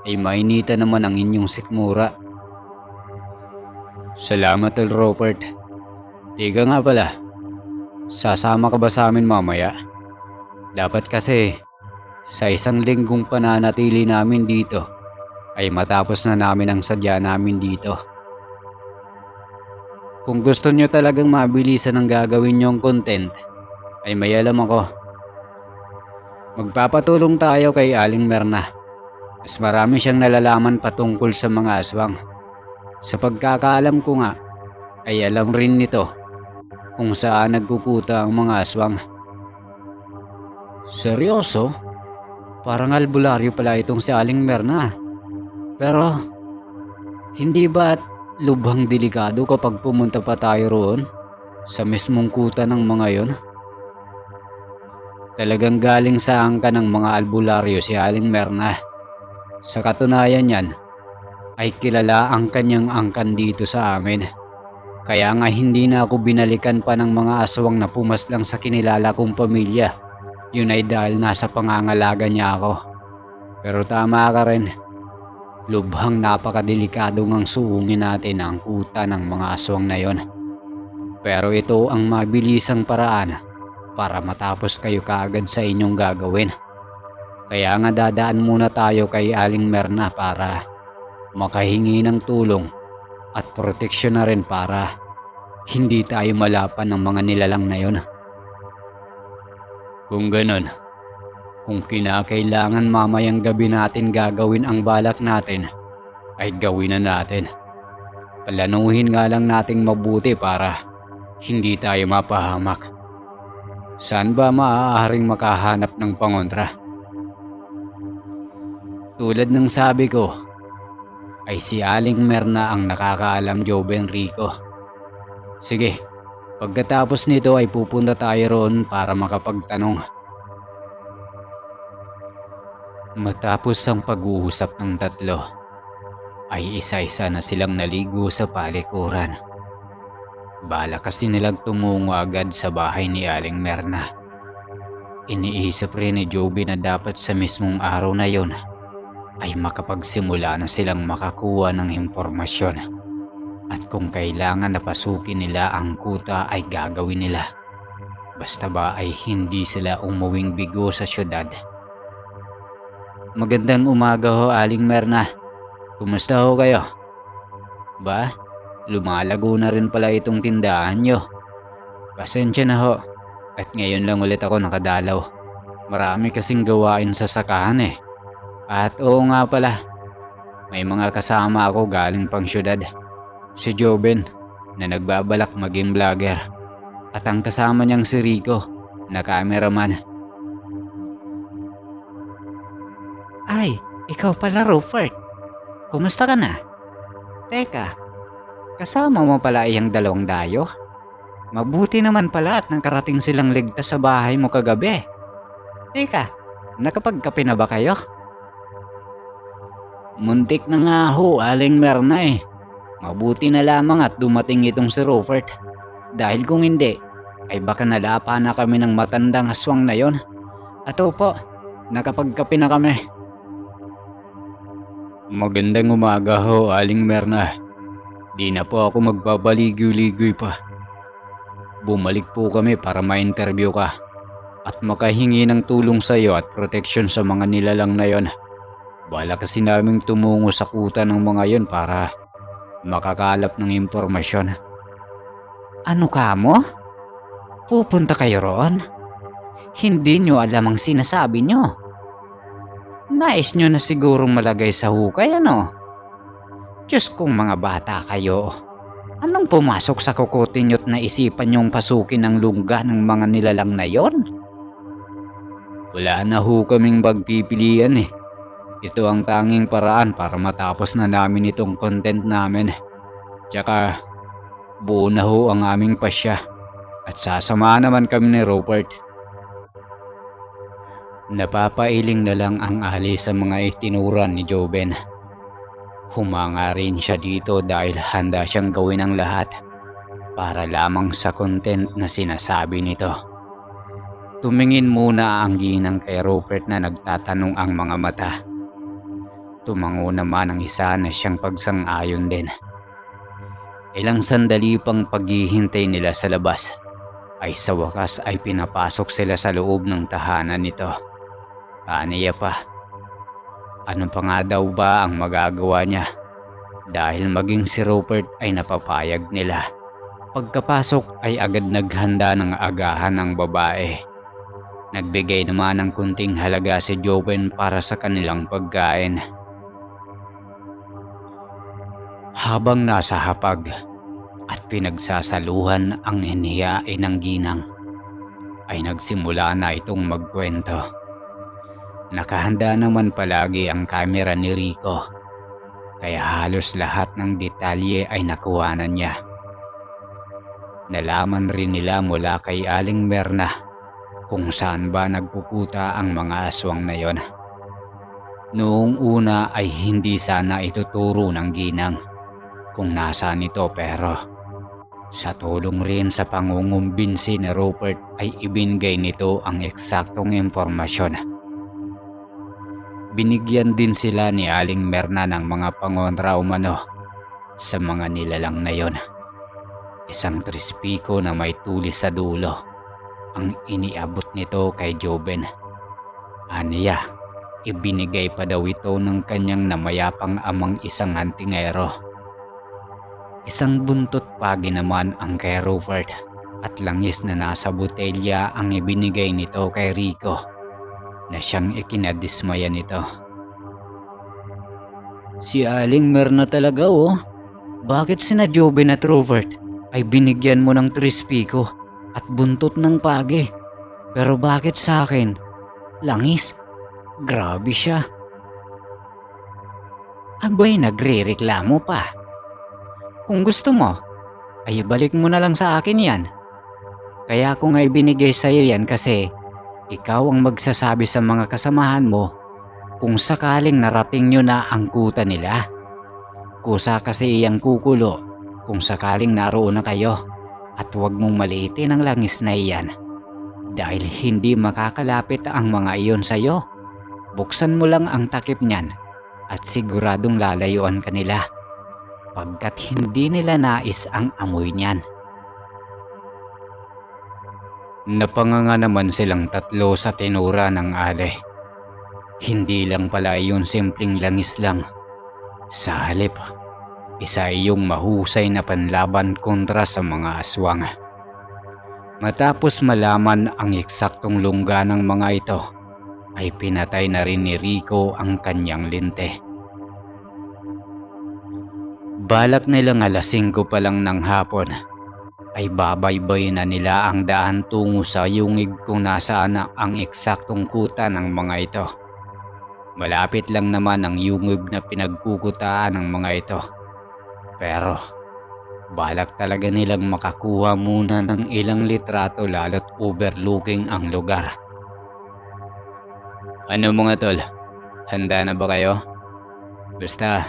ay mainita naman ang inyong sikmura. Salamat, Tol Rupert. Teka nga pala, sasama ka ba sa amin mamaya? Dapat kasi, sa isang linggong pananatili namin dito, ay matapos na namin ang sadya namin dito. Kung gusto nyo talagang mabilisan ang gagawin nyong content, ay may alam ako. Magpapatulong tayo kay Aling Merna. Mas marami siyang nalalaman patungkol sa mga aswang. Sa pagkakaalam ko nga, ay alam rin nito kung saan nagkukuta ang mga aswang. Seryoso? Parang albularyo pala itong si Aling Merna. Pero, hindi ba lubhang delikado kapag pumunta pa tayo roon sa mismong kuta ng mga yon? Talagang galing sa angka ng mga albularyo si Aling Merna. Sa katunayan yan, ay kilala ang kanyang angkan dito sa amin. Kaya nga hindi na ako binalikan pa ng mga aswang na pumaslang sa kinilala kong pamilya. Yun ay dahil nasa pangangalaga niya ako. Pero tama ka rin. Lubhang napakadelikado ngang suungin natin ang kuta ng mga aswang na yon. Pero ito ang mabilisang paraan para matapos kayo kaagad sa inyong gagawin. Kaya nga dadaan muna tayo kay Aling Merna para makahingi ng tulong at proteksyon na rin para hindi tayo malapan ng mga nilalang na yon. Kung ganon, kung kinakailangan mamayang gabi natin gagawin ang balak natin, ay gawin na natin. Planuhin nga lang nating mabuti para hindi tayo mapahamak. Saan ba maaaring makahanap ng pangontra? Tulad ng sabi ko, ay si Aling Merna ang nakakaalam, Joven Rico. Sige, pagkatapos nito ay pupunta tayo roon para makapagtanong. Matapos ang pag-uusap ng tatlo, ay isa-isa na silang naligo sa palikuran. Bala kasi nilang tumungo agad sa bahay ni Aling Merna. Iniisip rin ni Joby na dapat sa mismong araw na yon ay makapagsimula na silang makakuha ng impormasyon. At kung kailangan na pasukin nila ang kuta ay gagawin nila. Basta ba ay hindi sila umuwing bigo sa syudad. Magandang umaga ho, Aling Merna. Kumusta ho kayo? Ba, lumalago na rin pala itong tindahan nyo. Pasensya na ho. At ngayon lang ulit ako nakadalaw. Marami kasing gawain sa sakahan eh. At oo nga pala, may mga kasama ako galing pang syudad. Si Joven na nagbabalak maging vlogger. At ang kasama niyang si Rico na cameraman. Ay, ikaw pala, Rupert. Kumusta ka na? Teka, kasama mo pala iyang dalawang dayo? Mabuti naman pala at nakarating silang ligtas sa bahay mo kagabi. Teka, nakapagkape na ba kayo? Muntik na nga ho, Aling Merna eh. Mabuti na lamang at dumating itong si Rupert. Dahil kung hindi, ay baka nadapa na kami ng matandang aswang na yon. At opo, nakapagkape na kami. Magandang umaga ho, Aling Merna. Di na po ako magbabaligoy-ligoy pa. Bumalik po kami para ma-interview ka at makahingi ng tulong sa iyo at proteksyon sa mga nilalang na yon. Bala kasi naming tumungo sa kuta ng mga yon para makakalap ng impormasyon. Ano ka mo? Pupunta kayo roon? Hindi nyo alam ang sinasabi nyo. Nais nyo na sigurong malagay sa hukay, ano? Diyos kong mga bata kayo. Anong pumasok sa kukutin nyo't naisipan nyong pasukin ang lungga ng mga nilalang na yon? Wala na ho kaming pagpipilian eh. Ito ang tanging paraan para matapos na namin itong content namin. Tsaka buo na ho ang aming pasya at sasama naman kami ni Rupert. Napapailing na lang ang Ali sa mga itinuran ni Joven. Humanga rin siya dito dahil handa siyang gawin ang lahat para lamang sa content na sinasabi nito. Tumingin muna ang ginang kay Rupert na nagtatanong ang mga mata. Tumango naman ang isa na siyang pagsang-ayon din. Ilang sandali pang paghihintay nila sa labas ay sa wakas ay pinapasok sila sa loob ng tahanan nito. Aniya pa. Ano pa nga daw ba ang magagawa niya? Dahil maging si Rupert ay napapayag nila. Pagkapasok ay agad naghanda ng agahan ng babae. Nagbigay naman ng kunting halaga si Joven para sa kanilang pagkain. Habang nasa hapag at pinagsasaluhan ang hinihain ng ginang, ay nagsimula na itong magkwento. Nakahanda naman palagi ang kamera ni Rico, kaya halos lahat ng detalye ay nakuhanan niya. Nalaman rin nila mula kay Aling Merna kung saan ba nagkukuta ang mga aswang na yon. Noong una ay hindi sana ituturo ng ginang kung nasaan ito, pero sa tulong rin sa pangungumbinsi ni Rupert ay ibinigay nito ang eksaktong impormasyon. Binigyan din sila ni Aling Merna ng mga pangontra umano sa mga nilalang na yon. Isang trispiko na may tulis sa dulo ang iniabot nito kay Joven. Aniya, ibinigay pa daw ito ng kanyang namayapang amang isang antingero. Isang buntot pagi naman ang kay Rupert at langis na nasa botelya ang ibinigay nito kay Rico na siyang ikinadismaya nito. Si Aling Merna talaga oh. Bakit sina Joven at Rupert ay binigyan mo ng trispiko at buntot ng pagi? Pero bakit sa akin? Langis? Grabe siya. Abay, nagre-reklamo pa. Kung gusto mo, ay balik mo na lang sa akin yan. Kaya ako nga ibinigay sa'yo yan kasi ikaw ang magsasabi sa mga kasamahan mo kung sakaling narating nyo na ang kuta nila. Kusa kasi iyang kukulo kung sakaling naroon na kayo, at huwag mong maliitin ang langis na iyan dahil hindi makakalapit ang mga iyon sa'yo. Buksan mo lang ang takip niyan at siguradong lalayuan ka nila pagkat hindi nila nais ang amoy niyan. Napanganga naman silang tatlo sa tinura ng Ale. Hindi lang pala iyon simpleng langis lang. Sa halip, isa iyong mahusay na panlaban kontra sa mga aswang. Matapos malaman ang eksaktong lungga ng mga ito, ay pinatay na rin ni Rico ang kanyang linte. Balak nilang alas 5 pa lang ng hapon, ay babaybay na nila ang daan tungo sa yungig kung nasaan ang eksaktong kuta ng mga ito. Malapit lang naman ang yungib na pinagkukutaan ng mga ito. Pero balak talaga nilang makakuha muna ng ilang litrato lalo't overlooking ang lugar. Ano mga tol? Handa na ba kayo? Basta,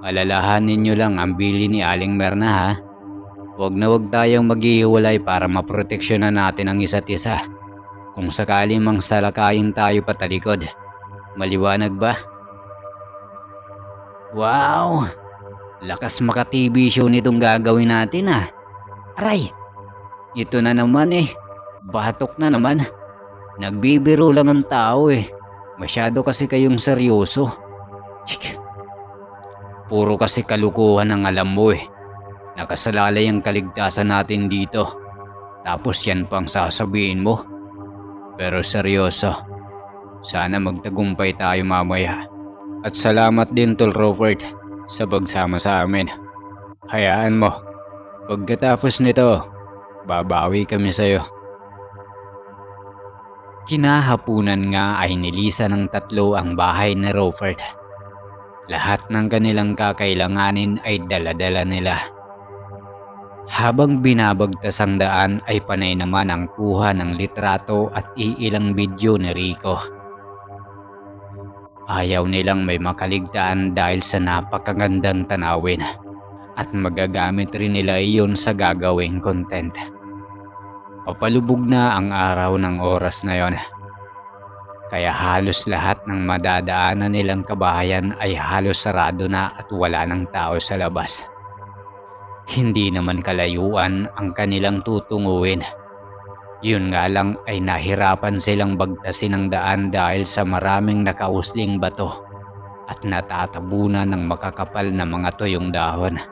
alalahanin nyo lang ang bili ni Aling Merna ha. Huwag na huwag tayong maghihiwalay para maproteksyonan natin ang isa't isa. Kung sakali mang salakayin tayo patalikod. Maliwanag ba? Wow! Lakas maka-TV show nitong gagawin natin ah. Aray! Ito na naman eh. Batok na naman. Nagbibiro lang ang tao eh. Masyado kasi kayong seryoso. Chik. Puro kasi kalukuhan ang alam mo eh. Nakasalalay ang kaligtasan natin dito. Tapos yan pang sasabihin mo. Pero seryoso. Sana magtagumpay tayo mamaya. At salamat din Tol Robert sa pagsama sa amin. Hayaan mo. Pagkatapos nito, babawi kami sa'yo. Kinahapunan nga ay nilisan ng tatlo ang bahay ni Robert. Lahat ng kanilang kakailanganin ay dala-dala nila. Habang binabagtas ang daan ay panay naman ang kuha ng litrato at iilang video ni Rico. Ayaw nilang may makaligtaan dahil sa napakagandang tanawin at magagamit rin nila iyon sa gagawing content. Papalubog na ang araw ng oras na yon. Kaya halos lahat ng madadaanan nilang kabahayan ay halos sarado na at wala ng tao sa labas. Hindi naman kalayuan ang kanilang tutunguin. Yun nga lang ay nahirapan silang bagtasin ang daan dahil sa maraming nakausling bato at natatabunan ng makakapal na mga tuyong dahon.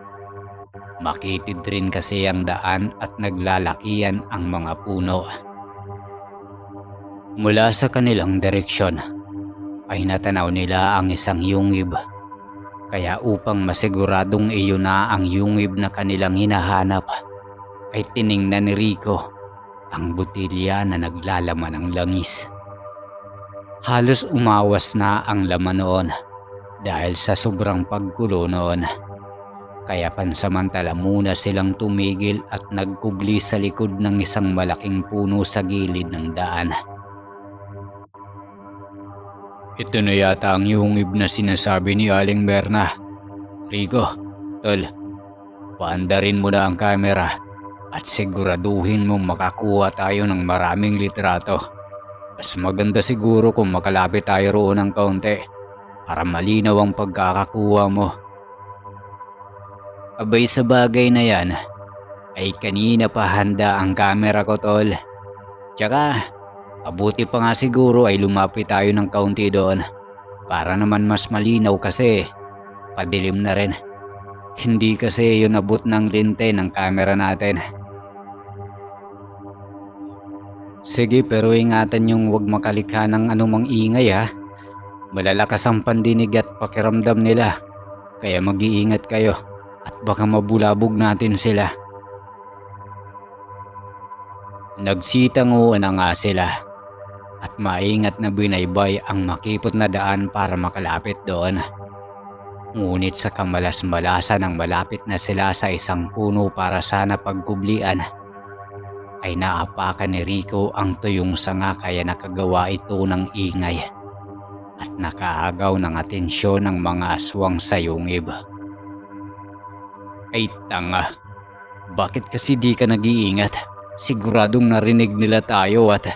Makitid rin kasi ang daan at naglalakian ang mga puno. Mula sa kanilang direksyon ay natanaw nila ang isang yungib. Kaya upang masiguradong iyon na ang yungib na kanilang hinahanap, ay tiningnan ni Rico ang botilya na naglalaman ng langis. Halos umawas na ang laman noon dahil sa sobrang paggulo noon. Kaya pansamantala muna silang tumigil at nagkubli sa likod ng isang malaking puno sa gilid ng daan. Ito na yata ang yungib na sinasabi ni Aling Merna. Rico, tol, paandarin mo na ang kamera at siguraduhin mong makakuha tayo ng maraming litrato. Mas maganda siguro kung makalapit tayo roon ng kaunti para malinaw ang pagkakakuha mo. Abay, sa bagay na yan, ay kanina pa handa ang camera ko, tol. Tsaka, abuti pa nga siguro ay lumapit tayo ng kaunti doon para naman mas malinaw kasi padilim na rin. Hindi kasi yun abot ng lente ng camera natin. Sige, pero ingatan yung huwag makalikha ng anumang ingay ha. Malalakas ang pandinig at pakiramdam nila. Kaya mag-iingat kayo. At baka mabulabog natin sila. Nagsitanguan na nga sila at maingat na binaybay ang makipot na daan para makalapit doon. Ngunit sa kamalas-malasan ng malapit na sila sa isang puno para sana pagkublian, ay naapakan ni Rico ang tuyong sanga kaya nakagawa ito ng ingay at nakaagaw ng atensyon ng mga aswang sa yungib. Ay tanga, bakit kasi di ka nag-iingat? Siguradong narinig nila tayo at...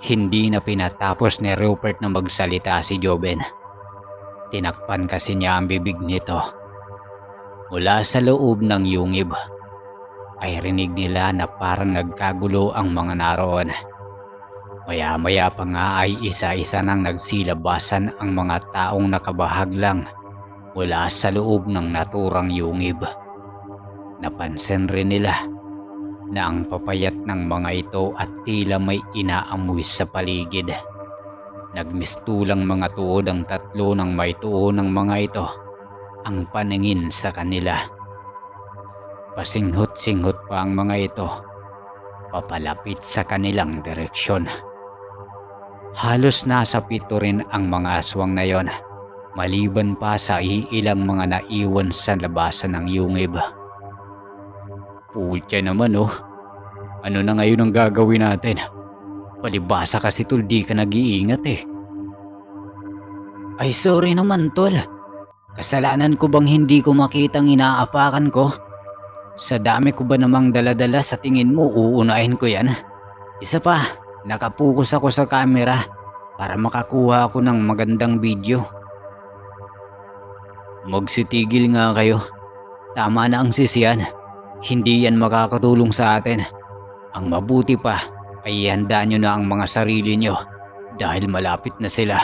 Hindi na pinatapos ni Rupert na magsalita si Joben. Tinakpan kasi niya ang bibig nito. Mula sa loob ng yungib ay rinig nila na parang nagkagulo ang mga naroon. Maya-maya pa nga ay isa-isa nang nagsilabasan ang mga taong nakabahaglang mula sa loob ng naturang yungib. Napansin rin nila na ang papayat ng mga ito at tila may inaamoy sa paligid. Nagmistulang mga tuod ang tatlo ng may tuo ng mga ito ang paningin sa kanila. Pasinghot-singhot pa ang mga ito papalapit sa kanilang direksyon. Halos nasa pito rin ang mga aswang na yon, maliban pa sa iilang mga naiwan sa labasan ng yungib. Putya naman oh, ano na ngayon ang gagawin natin? Palibasa kasi tol, di ka nag-iingat eh. Ay sorry naman tol. Kasalanan ko bang hindi ko makitang inaapakan ko? Sa dami ko ba namang daladala sa tingin mo uunahin ko yan? Isa pa, nakapokus ako sa camera para makakuha ako ng magandang video. Magsitigil nga kayo. Tama na ang sisiyan. Hindi yan makakatulong sa atin. Ang mabuti pa ay ihanda nyo na ang mga sarili nyo dahil malapit na sila.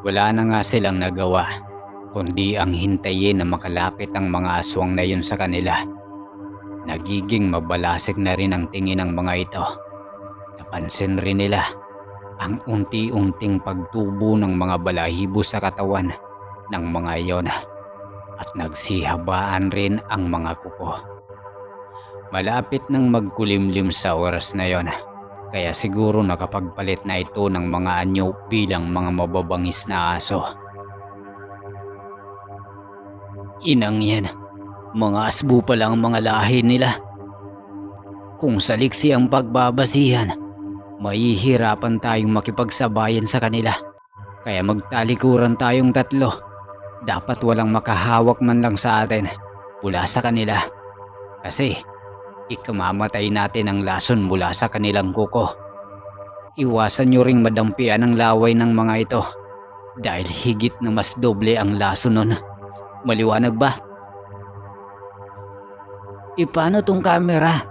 Wala na nga silang nagawa kundi ang hintayin na makalapit ang mga aswang na yun sa kanila. Nagiging mabalasik na rin ang tingin ng mga ito. Napansin rin nila ang unti-unting pagtubo ng mga balahibo sa katawan ng mga iyon at nagsihabaan rin ang mga kuko. Malapit nang magkulimlim sa oras na yon, kaya siguro nakapagpalit na ito ng mga anyo bilang mga mababangis na aso. Inang yan, mga asbo pa lang ang mga lahi nila. Kung saliksi ang pagbabasihan, mahihirapan tayong makipagsabayan sa kanila. Kaya magtalikuran tayong tatlo. Dapat walang makahawak man lang sa atin mula sa kanila. Kasi ikamamatay natin ang lason mula sa kanilang kuko. Iwasan nyo ring madampian ang laway ng mga ito dahil higit na mas doble ang lason nun. Maliwanag ba? Paano tong camera?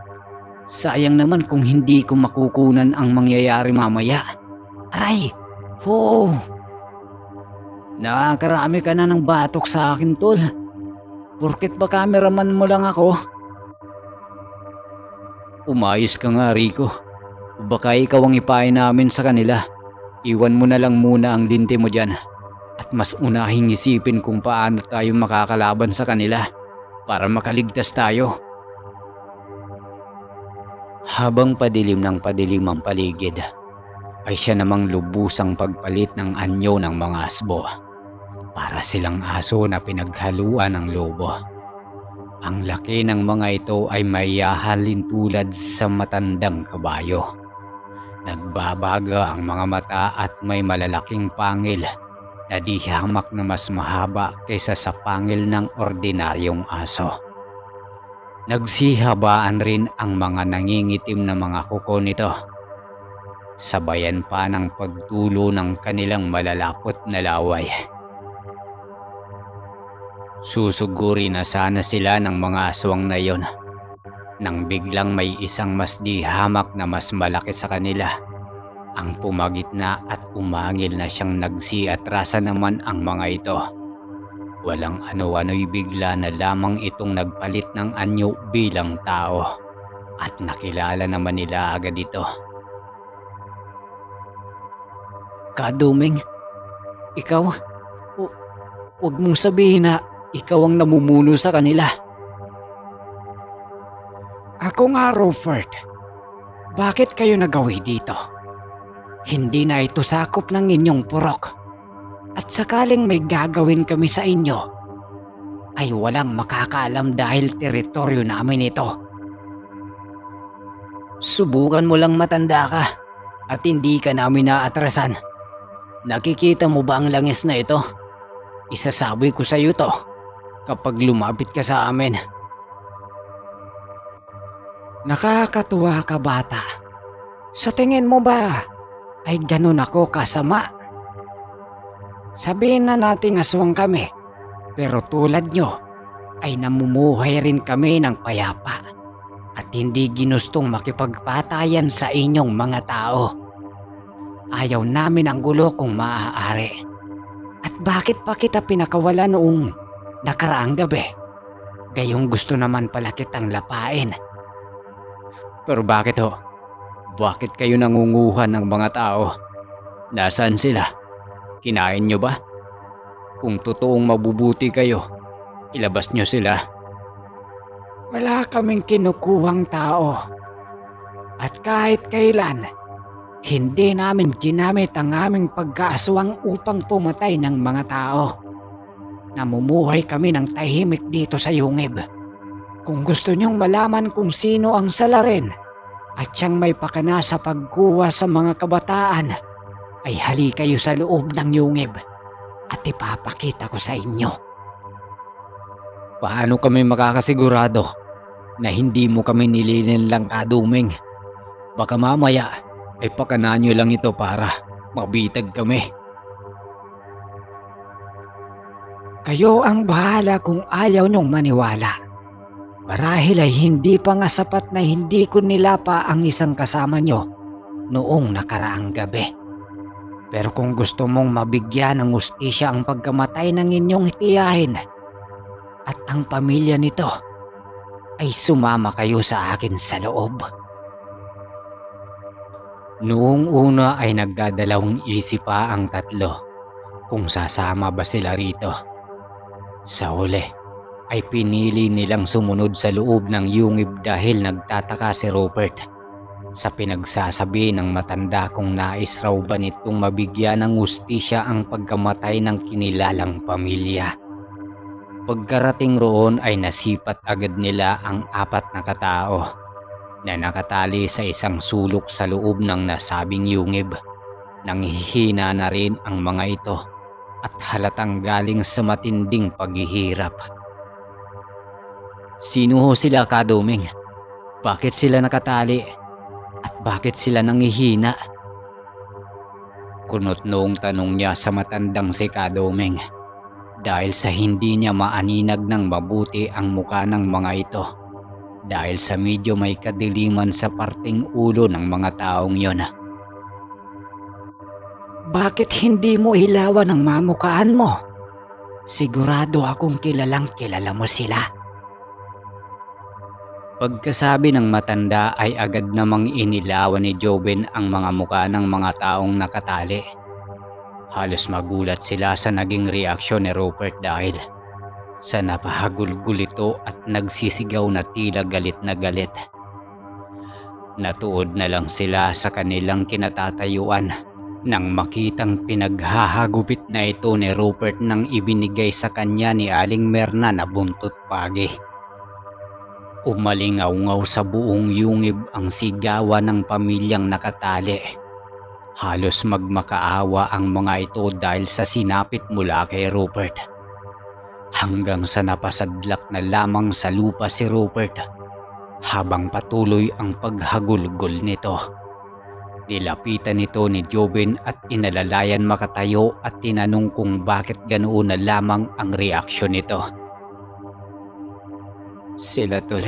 Sayang naman kung hindi ko makukunan ang mangyayari mamaya. Aray! Oh! Nakakarami ka na ng batok sa akin tol. Porket ba cameraman mo lang ako? Umayos ka nga Rico. Baka ikaw ang ipain namin sa kanila. Iwan mo na lang muna ang linti mo dyan. At mas unahing isipin kung paano tayo makakalaban sa kanila para makaligtas tayo. Habang padilim ng padilim ang paligid, ay siya namang lubusang pagpalit ng anyo ng mga asbo. Para silang aso na pinaghaluan ng lobo. Ang laki ng mga ito ay mayahalin tulad sa matandang kabayo. Nagbabaga ang mga mata at may malalaking pangil na di hamak na mas mahaba kaysa sa pangil ng ordinaryong aso. Nagsihabaan rin ang mga nangingitim na mga kuko nito. Sabayan pa ng pagtulo ng kanilang malalapot na laway. Susuguri na sana sila ng mga aswang na yon nang biglang may isang mas di hamak na mas malaki sa kanila ang pumagitna at umangil na siyang nagsiatrasa naman ang mga ito. Walang ano-ano'y bigla na lamang itong nagpalit ng anyo bilang tao at nakilala naman nila agad ito. Kaduming, ikaw? Huwag mong sabihin na ikaw ang namumuno sa kanila. Ako nga, Rupert. Bakit kayo nagawi dito? Hindi na ito sakop ng inyong purok. At sakaling may gagawin kami sa inyo, ay walang makakaalam dahil teritoryo namin ito. Subukan mo lang matanda ka at hindi ka namin naatrasan. Nakikita mo ba ang langis na ito? Isasabi ko sa iyo to kapag lumapit ka sa amin. Nakakatuwa ka, bata. Sa tingin mo ba ay ganun ako kasama? Sabihin na nating aswang kami, pero tulad nyo ay namumuhay rin kami ng payapa at hindi ginustong makipagpatayan sa inyong mga tao. Ayaw namin ang gulo kung maaari. At bakit pa kita pinakawala noong nakaraang gabi? Gayong gusto naman pala kitang lapain. Pero bakit ho? Bakit kayo nangunguhan ng mga tao? Nasaan sila? Kinain nyo ba? Kung totoong mabubuti kayo, ilabas nyo sila. Wala kaming kinukuhang tao. At kahit kailan, hindi namin ginamit ang aming pagkaaswang upang pumatay ng mga tao. Namumuhay kami ng tahimik dito sa Yungib. Kung gusto nyong malaman kung sino ang salarin at siyang may pakana sa pagkuha sa mga kabataan, ay hali kayo sa loob ng Yungib at ipapakita ko sa inyo. Paano kami makakasigurado na hindi mo kami nilinin lang, Kaduming? Baka mamaya ay pakana nyo lang ito para mabitag kami. Kayo ang bahala kung ayaw nyong maniwala. Marahil ay hindi pa nga sapat na hindi ko nilapa ang isang kasama nyo noong nakaraang gabi. Pero kung gusto mong mabigyan ng hustisya ang pagkamatay ng inyong tiyahin at ang pamilya nito, ay sumama kayo sa akin sa loob. Noong una ay nagdadalawang isip pa ang tatlo kung sasama ba sila rito. Sa huli ay pinili nilang sumunod sa loob ng Yungib dahil nagtataka si Rupert sa pinagsasabi ng matanda kung nais raw ba nitong mabigyan ng hustisya ang pagkamatay ng kinilalang pamilya. Pagkarating roon ay nasipat agad nila ang 4 na katao na nakatali sa isang sulok sa loob ng nasabing Yungib. Nanghihina na rin ang mga ito at halatang galing sa matinding paghihirap. Sino ho sila, Kaduming? Bakit sila nakatali? At bakit sila nanghihina? Kunot noong tanong niya sa matandang si Kaduming dahil sa hindi niya maaninag ng mabuti ang muka ng mga ito dahil sa medyo may kadiliman sa parting ulo ng mga taong yon. Bakit hindi mo ilawan ang mamukaan mo? Sigurado akong kilalang kilala mo sila. Pagkasabi ng matanda ay agad namang inilawan ni Joben ang mga muka ng mga taong nakatali. Halos magulat sila sa naging reaksyon ni Rupert dahil sa napahagulgul ito at nagsisigaw na tila galit na galit. Natuod na lang sila sa kanilang kinatatayuan nang makitang pinaghahagupit na ito ni Rupert nang ibinigay sa kanya ni Aling Merna na buntot pagi. Umalingaw-ngaw sa buong Yungib ang sigawan ng pamilyang nakatali. Halos magmakaawa ang mga ito dahil sa sinapit mula kay Rupert. Hanggang sa napasadlak na lamang sa lupa si Rupert habang patuloy ang paghagulgol nito. Nilapitan nito ni Joben at inalalayan makatayo at tinanong kung bakit ganoon na lamang ang reaksyon nito. Sila, tol.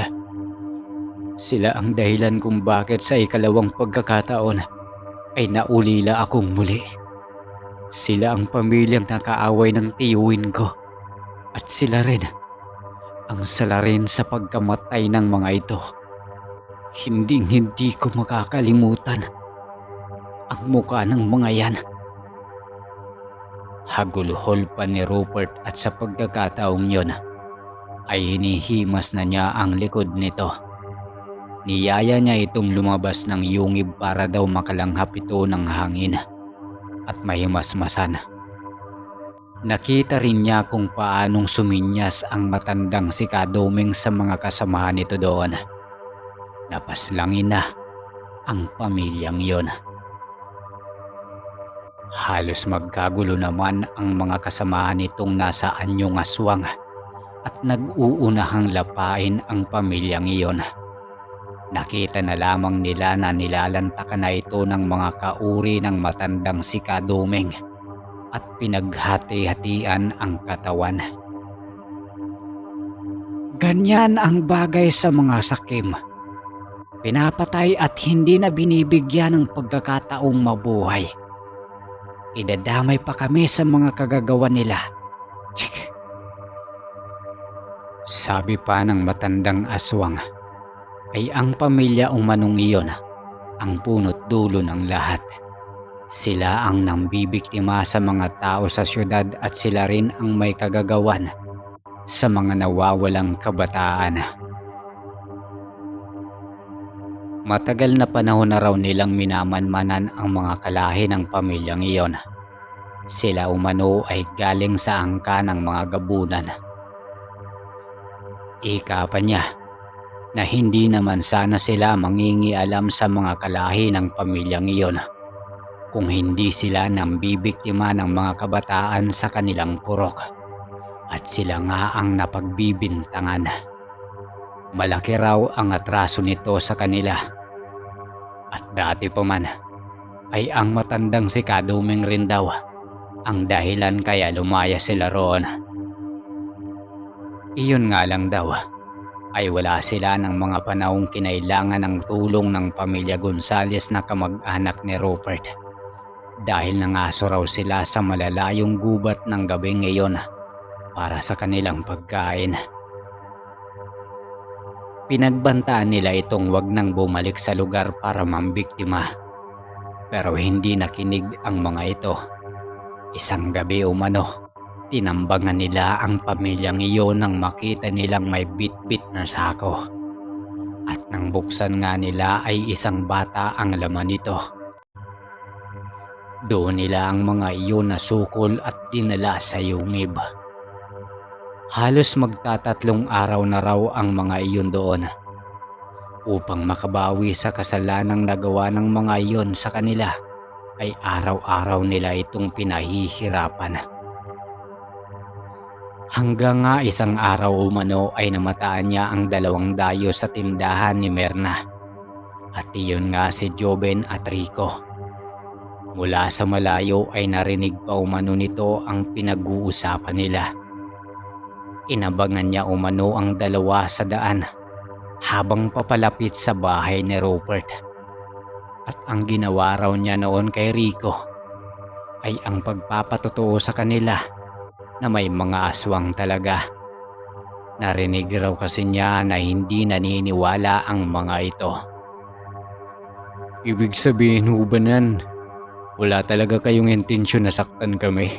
Sila ang dahilan kung bakit sa ikalawang pagkakataon ay naulila akong muli. Sila ang pamilyang nakaaway ng tiyuhin ko. At sila rin ang salarin sa pagkamatay ng mga ito. Hindi ko makakalimutan ang mukha ng mga yan. Hagulhol pa ni Rupert at sa pagkakataong yon ay hinihimas na niya ang likod nito. Niyaya niya itong lumabas ng yungib para daw makalanghap ito ng hangin at mahimasmasan. Nakita rin niya kung paanong suminyas ang matandang si Kadoming sa mga kasamahan nito doon. Napaslangin na ang pamilyang yon. Halos magkagulo naman ang mga kasamahan nitong nasa anyong aswang at nag-uunahang lapain ang pamilyang iyon. Nakita na lamang nila na nilalantakan na ito ng mga kauri ng matandang si Kadoming at pinaghati-hatian ang katawan. Ganyan ang bagay sa mga sakim. Pinapatay at hindi na binibigyan ng pagkakataong mabuhay. Idadamay pa kami sa mga kagagawa nila. Tsk. Sabi pa ng matandang aswang, ay ang pamilya umanong iyon ang punot dulo ng lahat. Sila ang nambibiktima sa mga tao sa syudad at sila rin ang may kagagawan sa mga nawawalang kabataan. Matagal na panahon na raw nilang minamanmanan ang mga kalahi ng pamilyang iyon. Sila umano ay galing sa angka ng mga gabunan. Ika pa niya na hindi naman sana sila mangingialam sa mga kalahi ng pamilyang iyon kung hindi sila nambibiktima ng mga kabataan sa kanilang purok at sila nga ang napagbibintangan. Malaki raw ang atraso nito sa kanila at dati pa man ay ang matandang si Kadoming rin daw ang dahilan kaya lumaya sila roon. Iyon nga lang daw ay wala sila ng mga panahong kinailangan ng tulong ng pamilya Gonzales na kamag-anak ni Rupert dahil nangaso raw sila sa malalayong gubat ng gabi ngayon para sa kanilang pagkain. Pinagbantaan nila itong wag nang bumalik sa lugar para mambiktima, pero hindi nakinig ang mga ito. Isang gabi umano, tinambangan nila ang pamilyang iyon nang makita nilang may bit-bit na sako. At nang buksan nga nila ay isang bata ang laman nito. Doon nila ang mga iyon nasukol at dinala sa yungib. Halos magtatatlong araw na raw ang mga iyon doon upang makabawi sa kasalanang nagawa ng mga iyon sa kanila ay araw-araw nila itong pinahihirapan. Hanggang nga isang araw umano ay namataan niya ang dalawang dayo sa tindahan ni Merna. At iyon nga si Joben at Rico. Mula sa malayo ay narinig pa umano nito ang pinag-uusapan nila. Inabangan niya umano ang dalawa sa daan habang papalapit sa bahay ni Rupert. At ang ginawa raw niya noon kay Rico ay ang pagpapatotoo sa kanila na may mga aswang talaga. Narinig raw kasi niya na hindi naniniwala ang mga ito. Ibig sabihin ho ba nan, wala talaga kayong intensyon na saktan kami?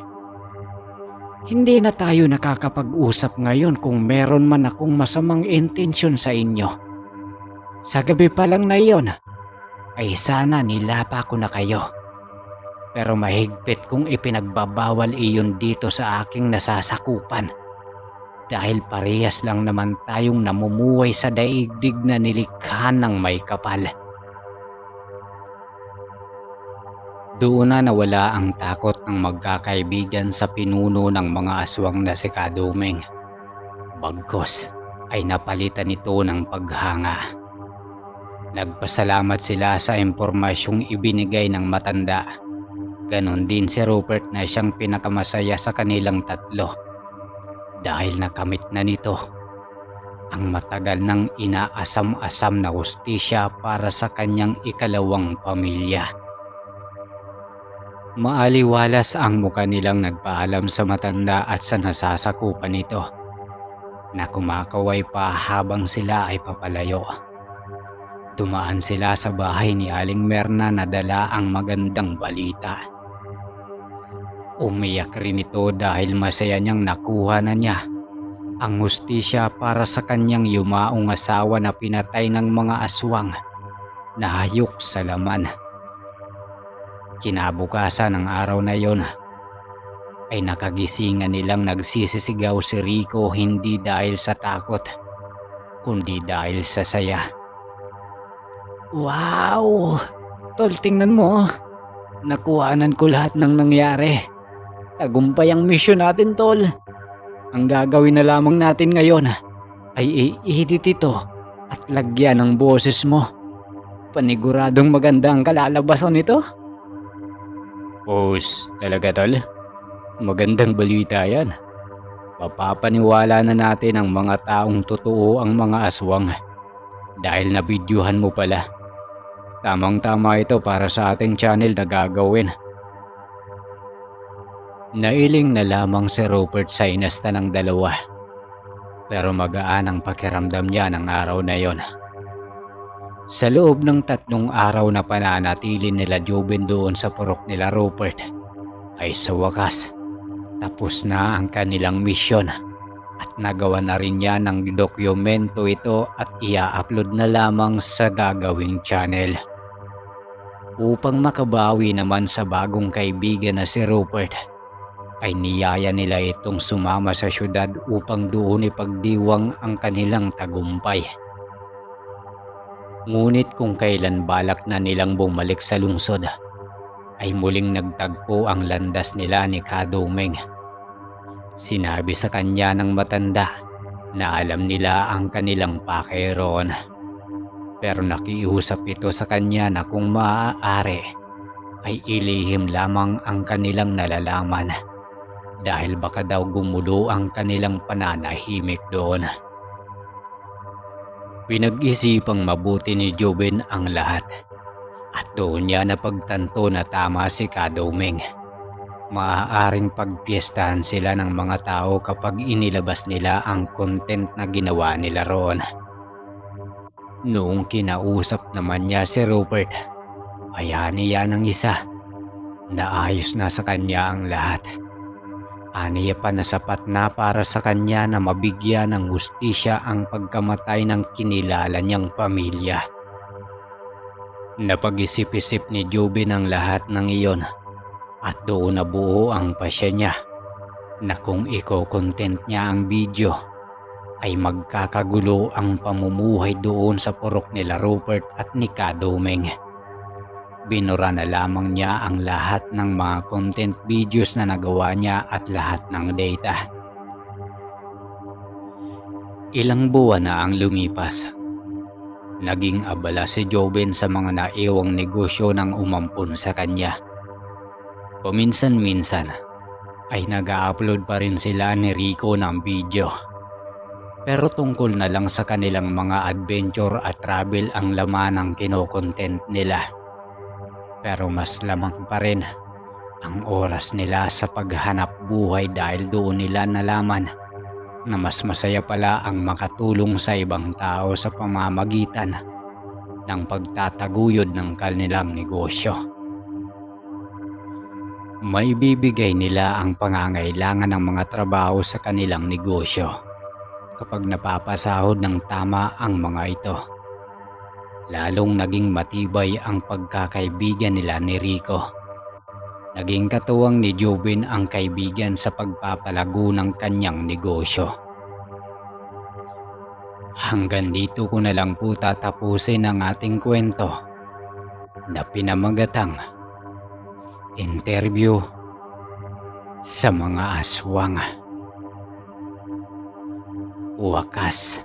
Hindi na tayo nakakapag-usap ngayon kung meron man akong masamang intensyon sa inyo. Sa gabi pa lang na iyon, ay sana nilapa ko na kayo. Pero mahigpit kong ipinagbabawal iyon dito sa aking nasasakupan. Dahil parehas lang naman tayong namumuhay sa daigdig na nilikha ng may kapal. Doon na nawala ang takot ng magkakaibigan sa pinuno ng mga aswang na si Kadoming. Bagkus ay napalitan ito ng paghanga. Nagpasalamat sila sa impormasyong ibinigay ng matanda. Ganon din si Rupert na siyang pinakamasaya sa kanilang tatlo. Dahil nakamit na nito ang matagal nang inaasam-asam na hustisya para sa kanyang ikalawang pamilya. Maaliwalas ang muka nilang nagpaalam sa matanda at sa nasasakupan nito na kumakaway pa habang sila ay papalayo. Dumaan sila sa bahay ni Aling Merna na dala ang magandang balita. Umiyak rin ito dahil masaya niyang nakuha na niya ang hustisya para sa kanyang yumaong asawa na pinatay ng mga aswang na hayok sa laman. Kinabukasan ng araw na yon ay nakagisingan nilang nagsisisigaw si Rico, hindi dahil sa takot kundi dahil sa saya. Wow! Tol, tingnan mo. Nakuhanan ko lahat ng nangyari. Tagumpay ang mission natin, Tol. Ang gagawin na lamang natin ngayon ay i-edit ito at lagyan ng boses mo. Paniguradong maganda ang kalalabasan nito. Talaga tol? Magandang balita yan. Mapapaniwala na natin ang mga taong totoo ang mga aswang dahil nabidyuhan mo pala. Tamang-tama ito para sa ating channel na gagawin. Nailing na lamang si Rupert sa inasta ng dalawa. Pero magaan ang pakiramdam niya ng araw na yon. Sa loob ng 3 araw na pananatili nila Joben doon sa purok nila Rupert, ay sa wakas, tapos na ang kanilang misyon at nagawa na rin niya ng dokumento ito at ia-upload na lamang sa gagawing channel. Upang makabawi naman sa bagong kaibigan na si Rupert, ay niyaya nila itong sumama sa syudad upang doon ipagdiwang ang kanilang tagumpay. Ngunit kung kailan balak na nilang bumalik sa lungsod, ay muling nagtagpo ang landas nila ni Kadumeng. Sinabi sa kanya ng matanda na alam nila ang kanilang pakiroon. Pero nakiusap ito sa kanya na kung maaari ay ilihim lamang ang kanilang nalalaman dahil baka daw gumulo ang kanilang pananahimik doon. Pinag-isipang mabuti ni Joben ang lahat at doon niya napagtanto na tama si Kadumeng. Maaaring pagpiestahan sila ng mga tao kapag inilabas nila ang content na ginawa nila roon. Noong kinausap naman niya si Rupert, ay aniya ng isa na ayos na sa kanya ang lahat. Aniya pa na sapat na para sa kanya na mabigyan ng hustisya ang pagkamatay ng kinilala niyang pamilya. Napag-isip-isip ni Joben ang lahat ng iyon at doon nabuo ang pasya niya na kung iko-content niya ang video ay magkakagulo ang pamumuhay doon sa purok nila Rupert at ni Kadumeng. Binura na lamang niya ang lahat ng mga content videos na nagawa niya at lahat ng data. Ilang buwan na ang lumipas. Naging abala si Joben sa mga naiwang negosyo ng umampun sa kanya. Paminsan-minsan ay nag-a-upload pa rin sila ni Rico ng video. Pero tungkol na lang sa kanilang mga adventure at travel ang laman ng kinokontent nila. Pero mas lamang pa rin ang oras nila sa paghanap buhay dahil doon nila nalaman na mas masaya pala ang makatulong sa ibang tao sa pamamagitan ng pagtataguyod ng kanilang negosyo. May bibigay nila ang pangangailangan ng mga trabaho sa kanilang negosyo kapag napapasahod ng tama ang mga ito. Lalong naging matibay ang pagkakaibigan nila ni Rico. Naging katuwang ni Joben ang kaibigan sa pagpapalago ng kanyang negosyo. Hanggang dito ko na lang po tatapusin ang ating kwento na pinamagatang Interview sa mga aswang. Wakas.